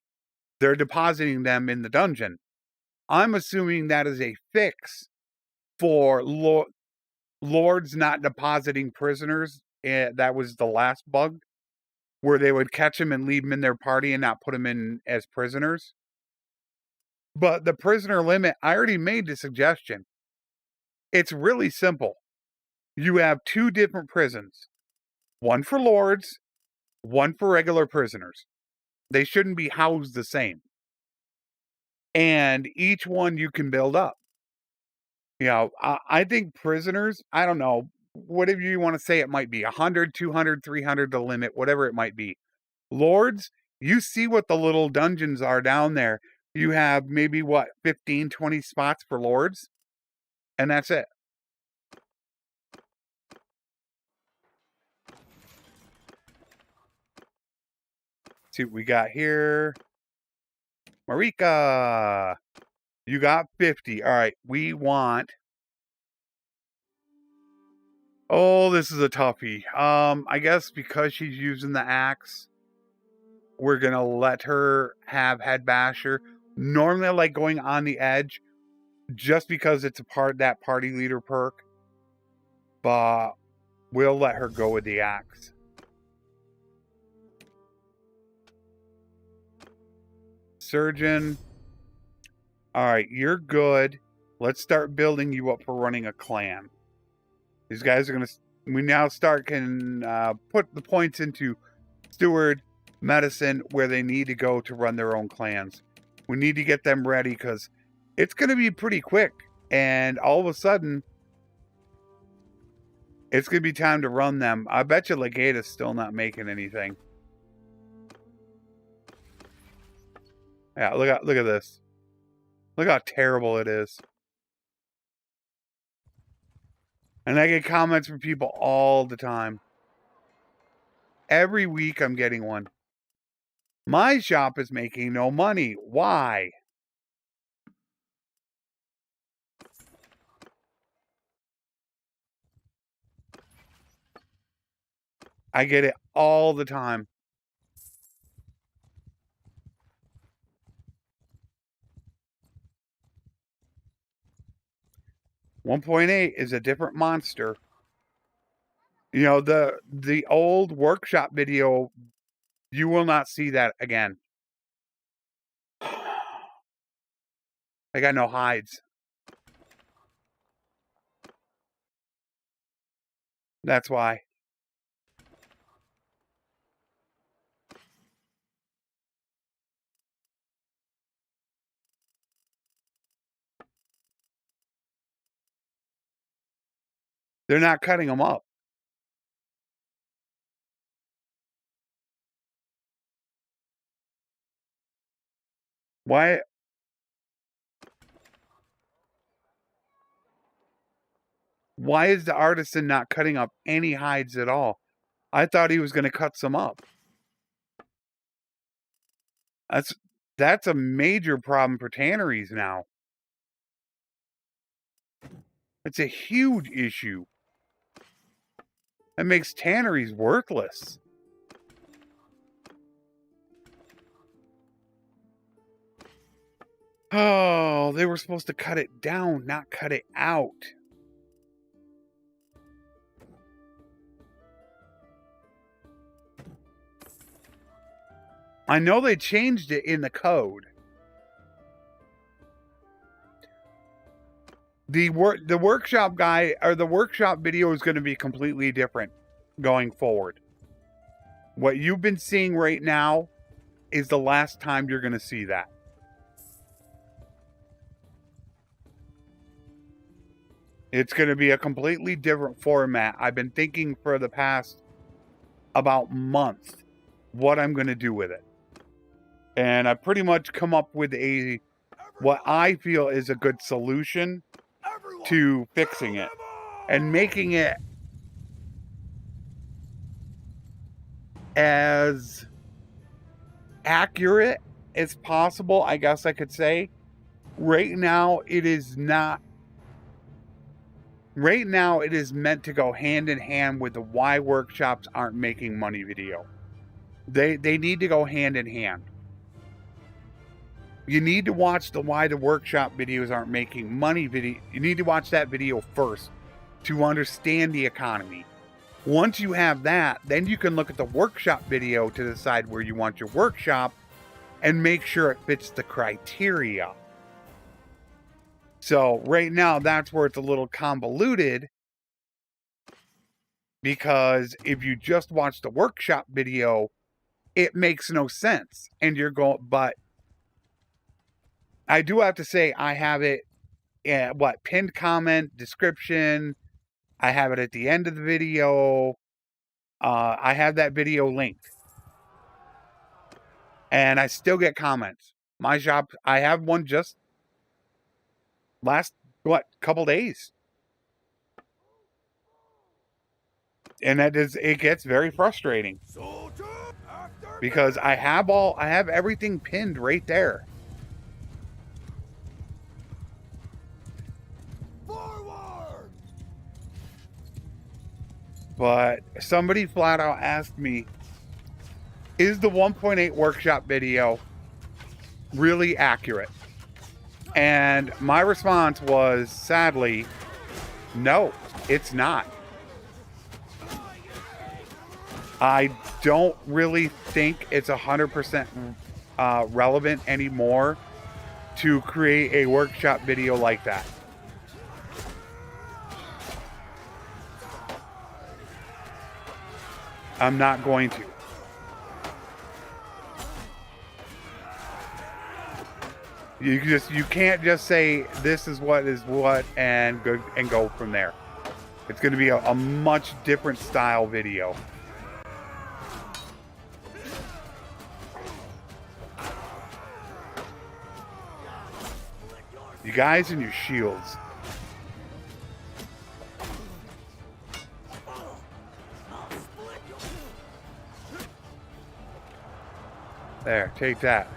They're depositing them in the dungeon. I'm assuming that is a fix for lords not depositing prisoners. That was the last bug, where they would catch them and leave them in their party and not put them in as prisoners. But the prisoner limit, I already made the suggestion. It's really simple. You have two different prisons. One for lords, one for regular prisoners. They shouldn't be housed the same. And each one you can build up. You know, I think prisoners, I don't know, whatever you want to say it might be, 100, 200, 300 the limit, whatever it might be. Lords, you see what the little dungeons are down there. You have maybe, what, 15, 20 spots for lords? And that's it. See what we got here. Marika, you got 50. All right, we want... Oh, this is a toughie. I guess because she's using the axe, we're going to let her have Head Basher. Normally, I like going on the edge just because it's that party leader perk. But we'll let her go with the axe. Surgeon. All right, you're good. Let's start building you up for running a clan. These guys are going to... We now can put the points into steward, medicine, where they need to go to run their own clans. We need to get them ready because it's going to be pretty quick. And all of a sudden, it's going to be time to run them. I bet you Legata's still not making anything. Yeah, look at this. Look how terrible it is. And I get comments from people all the time. Every week I'm getting one. My shop is making no money. Why? I get it all the time. .8 is a different monster. You know, the old workshop video, you will not see that again. I got no hides. That's why. They're not cutting them up. Why? Why is the artisan not cutting up any hides at all? I thought he was going to cut some up. That's a major problem for tanneries now. It's a huge issue. That makes tanneries worthless. Oh, they were supposed to cut it down, not cut it out. I know they changed it in the code. The workshop guy, or the workshop video, is going to be completely different going forward. What you've been seeing right now is the last time you're going to see that. It's going to be a completely different format. I've been thinking for the past about month what I'm going to do with it. And I've pretty much come up with what I feel is a good solution to fixing it and making it as accurate as possible, I guess I could say. Right now, it is not. Right now, it is meant to go hand in hand with the why workshops aren't making money video. They need to go hand in hand. You need to watch the why the workshop videos aren't making money video. You need to watch that video first to understand the economy. Once you have that, then you can look at the workshop video to decide where you want your workshop and make sure it fits the criteria. So right now, that's where it's a little convoluted, because if you just watch the workshop video, it makes no sense. And you're going, but I do have to say, I have it, pinned comment, description. I have it at the end of the video. I have that video linked. And I still get comments. My shop, I have one just last, couple days. And it gets very frustrating. Because I have everything pinned right there. But somebody flat out asked me, is the 1.8 workshop video really accurate? And my response was, sadly, no, it's not. I don't really think it's 100% relevant anymore to create a workshop video like that. I'm not going to. You can't just say this is what and go from there. It's going to be a much different style video. You guys and your shields. There, take that.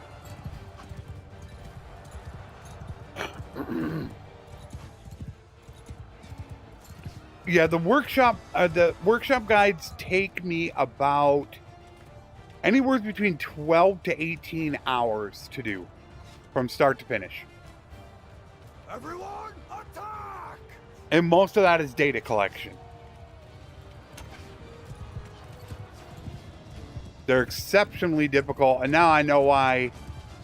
Yeah, the workshop guides take me about anywhere between 12 to 18 hours to do from start to finish. Everyone, attack! And most of that is data collection. They're exceptionally difficult, and now I know why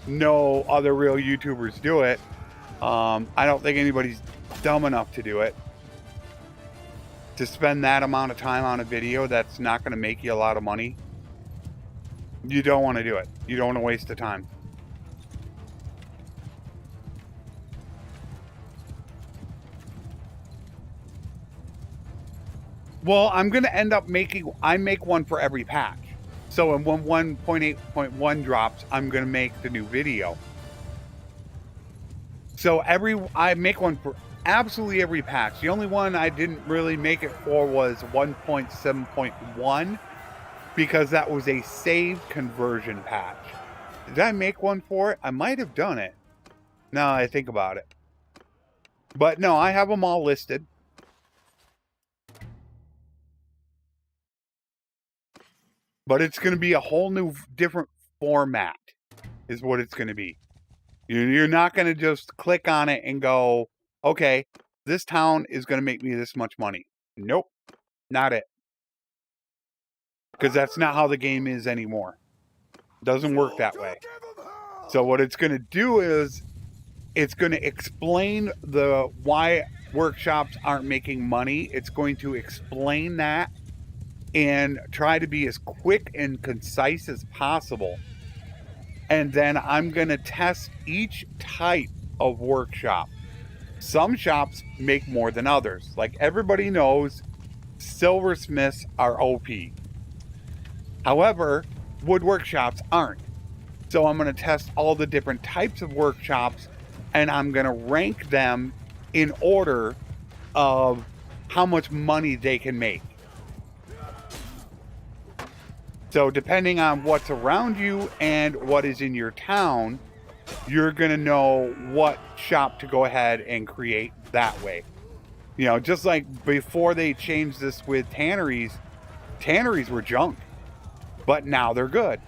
no other real YouTubers do it. I don't think anybody's dumb enough to do it. To spend that amount of time on a video that's not going to make you a lot of money. You don't want to do it. You don't want to waste the time. Well, I'm going to end up I make one for every patch. So when 1.8.1 drops, I'm going to make the new video. So I make one for absolutely every patch. The only one I didn't really make it for was 1.7.1 because that was a save conversion patch. Did I make one for it? I might have done it. Now I think about it. But no, I have them all listed. But it's going to be a whole new, different format is what it's going to be. You're not going to just click on it and go, okay, this town is going to make me this much money. Nope, not it. Because that's not how the game is anymore. It doesn't work that way. So what it's going to do is it's going to explain why workshops aren't making money. It's going to explain that and try to be as quick and concise as possible. And then I'm going to test each type of workshop. Some shops make more than others. Like everybody knows, silversmiths are OP. However, wood workshops aren't. So I'm going to test all the different types of workshops, and I'm going to rank them in order of how much money they can make. So depending on what's around you and what is in your town, you're going to know what shop to go ahead and create that way. You know, just like before they changed this with tanneries, tanneries were junk, but now they're good.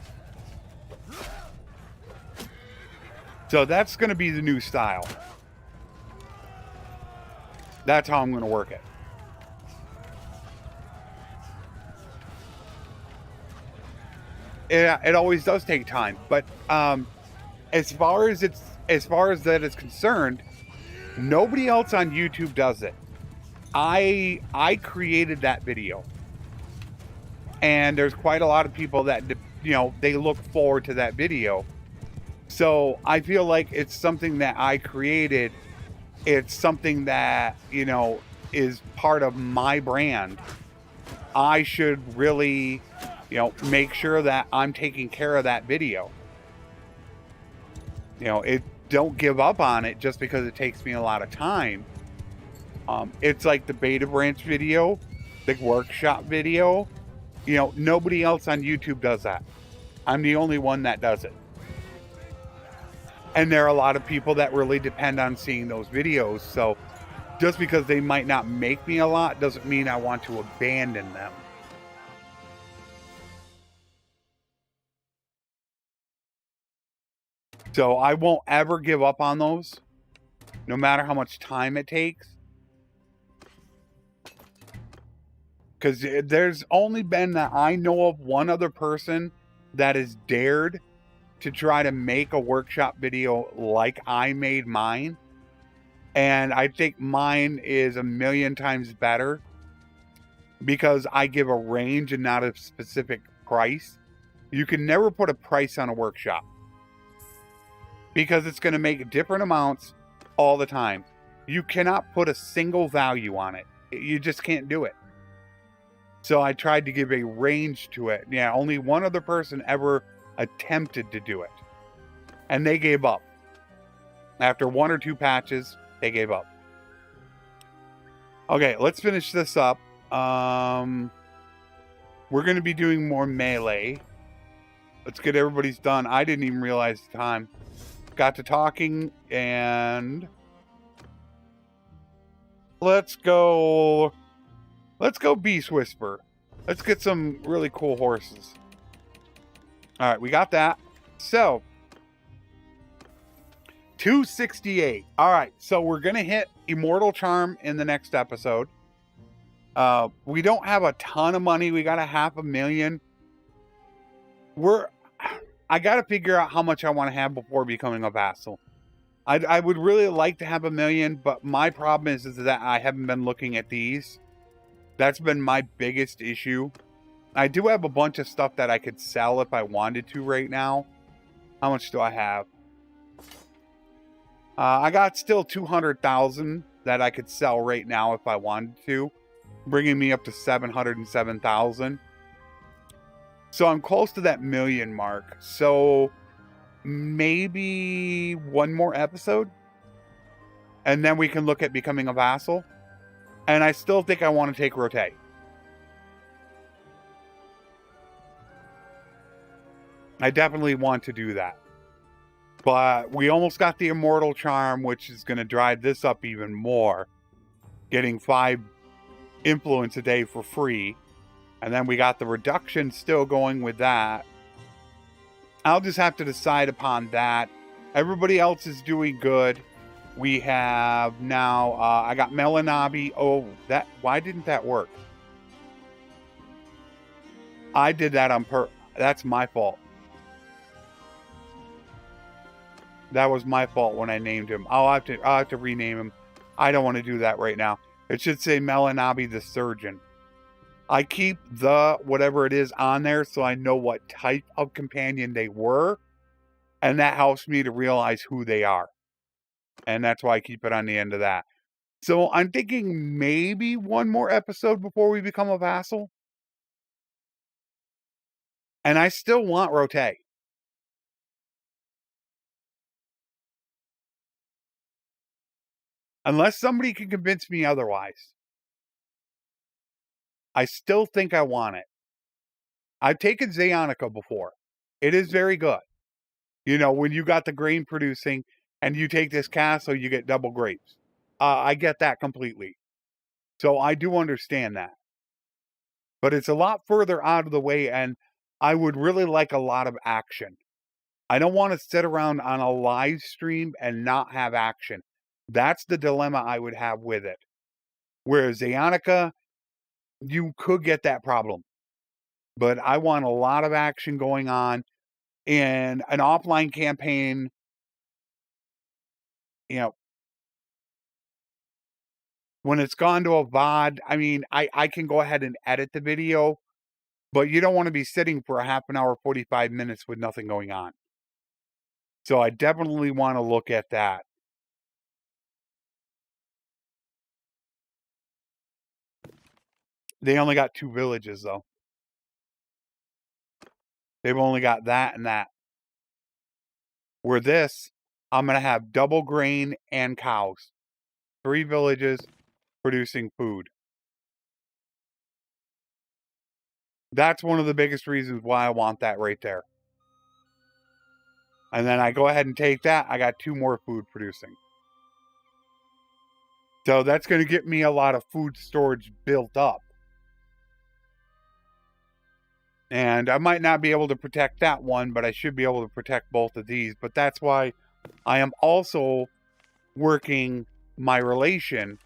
So that's going to be the new style. That's how I'm going to work it. It always does take time, but as far as that is concerned, nobody else on YouTube does it. I created that video, and there's quite a lot of people that, you know, they look forward to that video. So I feel like it's something that I created. It's something that, you know, is part of my brand. I should really, you know, make sure that I'm taking care of that video. You know, don't give up on it just because it takes me a lot of time. It's like the beta branch video, the workshop video. You know, nobody else on YouTube does that. I'm the only one that does it. And there are a lot of people that really depend on seeing those videos. So just because they might not make me a lot doesn't mean I want to abandon them. So I won't ever give up on those, no matter how much time it takes. Because there's only been that I know of one other person that has dared to try to make a workshop video like I made mine. And I think mine is 1,000,000 times better because I give a range and not a specific price. You can never put a price on a workshop because it's going to make different amounts all the time. You cannot put a single value on it. You just can't do it. So I tried to give a range to it. Yeah, only one other person ever attempted to do it. And they gave up. After 1 or 2 patches, they gave up. Okay, let's finish this up. We're going to be doing more melee. Let's get everybody's done. I didn't even realize the time. Got to talking, and let's go Beast Whisper. Let's get some really cool horses. All right, we got that. So 268. All right, so we're gonna hit Immortal Charm in the next episode. We don't have a ton of money. We got a $500,000. I got to figure out how much I want to have before becoming a vassal. I would really like to have $1 million, but my problem is that I haven't been looking at these. That's been my biggest issue. I do have a bunch of stuff that I could sell if I wanted to right now. How much do I have? I got still 200,000 that I could sell right now if I wanted to, bringing me up to 707,000. So I'm close to that $1 million mark. So maybe one more episode, and then we can look at becoming a vassal. And I still think I want to take Rote. I definitely want to do that. But we almost got the Immortal Charm, which is going to drive this up even more. Getting 5 influence a day for free. And then we got the reduction still going with that. I'll just have to decide upon that. Everybody else is doing good. We have now, I got Melanabi. Oh, why didn't that work? I did that on that's my fault. That was my fault when I named him. I'll have to rename him. I don't want to do that right now. It should say Melanabi the Surgeon. I keep the whatever it is on there so I know what type of companion they were. And that helps me to realize who they are. And that's why I keep it on the end of that. So I'm thinking maybe one more episode before we become a vassal. And I still want Rote. Unless somebody can convince me otherwise. I still think I want it. I've taken Zayonica before. It is very good. You know, when you got the grain producing and you take this castle, you get double grapes. I get that completely. So I do understand that. But it's a lot further out of the way, and I would really like a lot of action. I don't want to sit around on a live stream and not have action. That's the dilemma I would have with it. Whereas Zayonica, you could get that problem. But I want a lot of action going on in an offline campaign. You know, when it's gone to a VOD, I mean, I can go ahead and edit the video, but you don't want to be sitting for a half an hour, 45 minutes with nothing going on. So I definitely want to look at that. They only got 2 villages, though. They've only got that and that. Where this, I'm going to have double grain and cows. 3 villages producing food. That's one of the biggest reasons why I want that right there. And then I go ahead and take that. I got 2 more food producing. So that's going to get me a lot of food storage built up. And I might not be able to protect that one, but I should be able to protect both of these. But that's why I am also working my relation,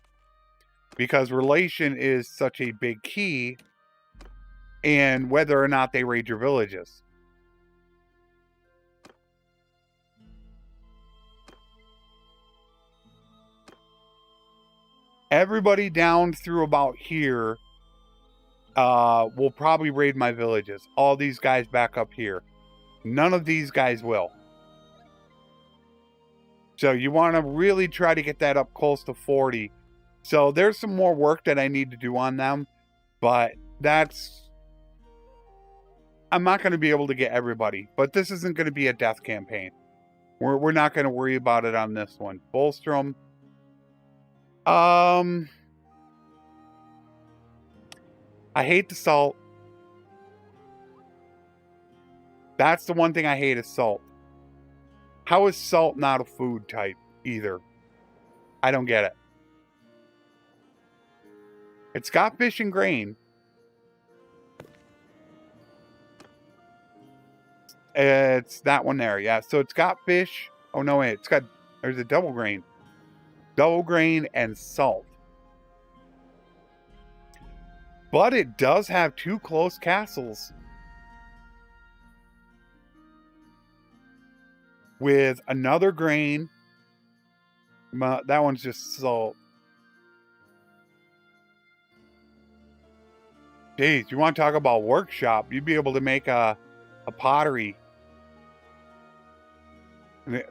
because relation is such a big key in whether or not they raid your villages. Everybody down through about here will probably raid my villages. All these guys back up here. None of these guys will. So you want to really try to get that up close to 40. So there's some more work that I need to do on them. But that's... I'm not going to be able to get everybody. But this isn't going to be a death campaign. We're not going to worry about it on this one. Bolstrom. I hate the salt. That's the one thing I hate is salt. How is salt not a food type either? I don't get it. It's got fish and grain. It's that one there, yeah. So it's got fish. Oh, no, wait. There's a double grain. Double grain and salt. But it does have 2 close castles. With another grain. That one's just salt. Jeez, you want to talk about workshop? You'd be able to make a pottery.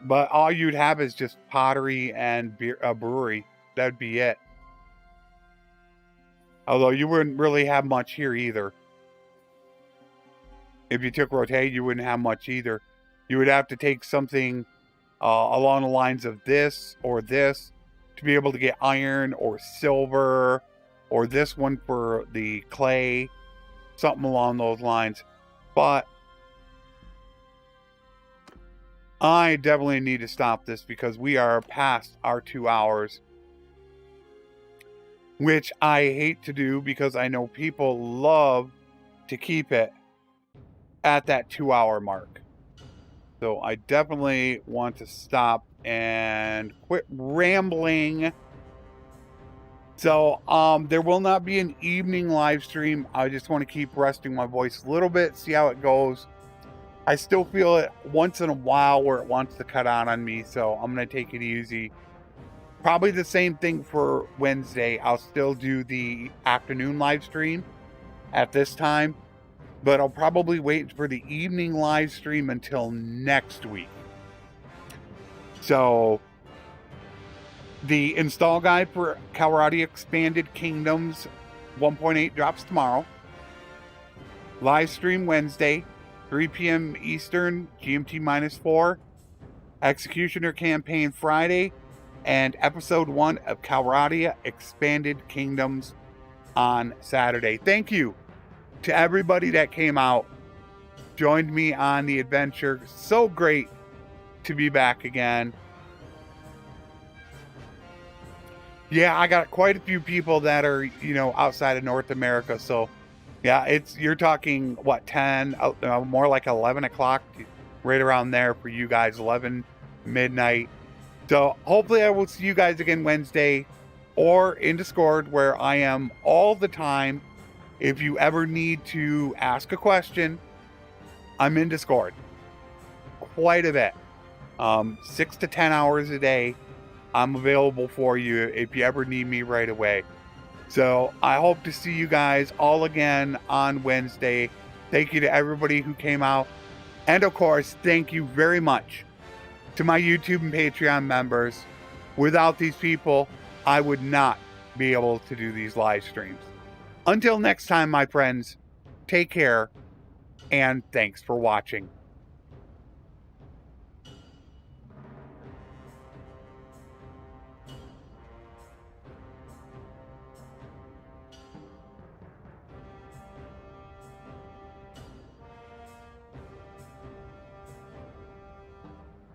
But all you'd have is just pottery and a brewery. That'd be it. Although you wouldn't really have much here either. If you took Rote, you wouldn't have much either. You would have to take something along the lines of this or this to be able to get iron or silver, or this one for the clay. Something along those lines. But I definitely need to stop this because we are past our 2 hours. Which I hate to do because I know people love to keep it at that 2-hour mark. So I definitely want to stop and quit rambling. So there will not be an evening live stream. I just want to keep resting my voice a little bit, see how it goes. I still feel it once in a while where it wants to cut out on me, so I'm going to take it easy. Probably the same thing for Wednesday. I'll still do the afternoon live stream at this time, but I'll probably wait for the evening live stream until next week. So the install guide for Kaoses Expanded Kingdoms 1.8 drops tomorrow. Live stream Wednesday, 3 p.m. Eastern, GMT -4. Executioner campaign Friday, and episode 1 of Kaoses Expanded Kingdoms on Saturday. Thank you to everybody that came out, joined me on the adventure. So great to be back again. Yeah, I got quite a few people that are, outside of North America. So yeah, you're talking what, 10, more like 11 o'clock, right around there for you guys, 11 midnight. So hopefully I will see you guys again Wednesday, or in Discord, where I am all the time. If you ever need to ask a question, I'm in Discord quite a bit. 6 to 10 hours a day. I'm available for you if you ever need me right away. So I hope to see you guys all again on Wednesday. Thank you to everybody who came out. And of course, thank you very much to my YouTube and Patreon members. Without these people, I would not be able to do these live streams. Until next time, my friends, take care, and thanks for watching.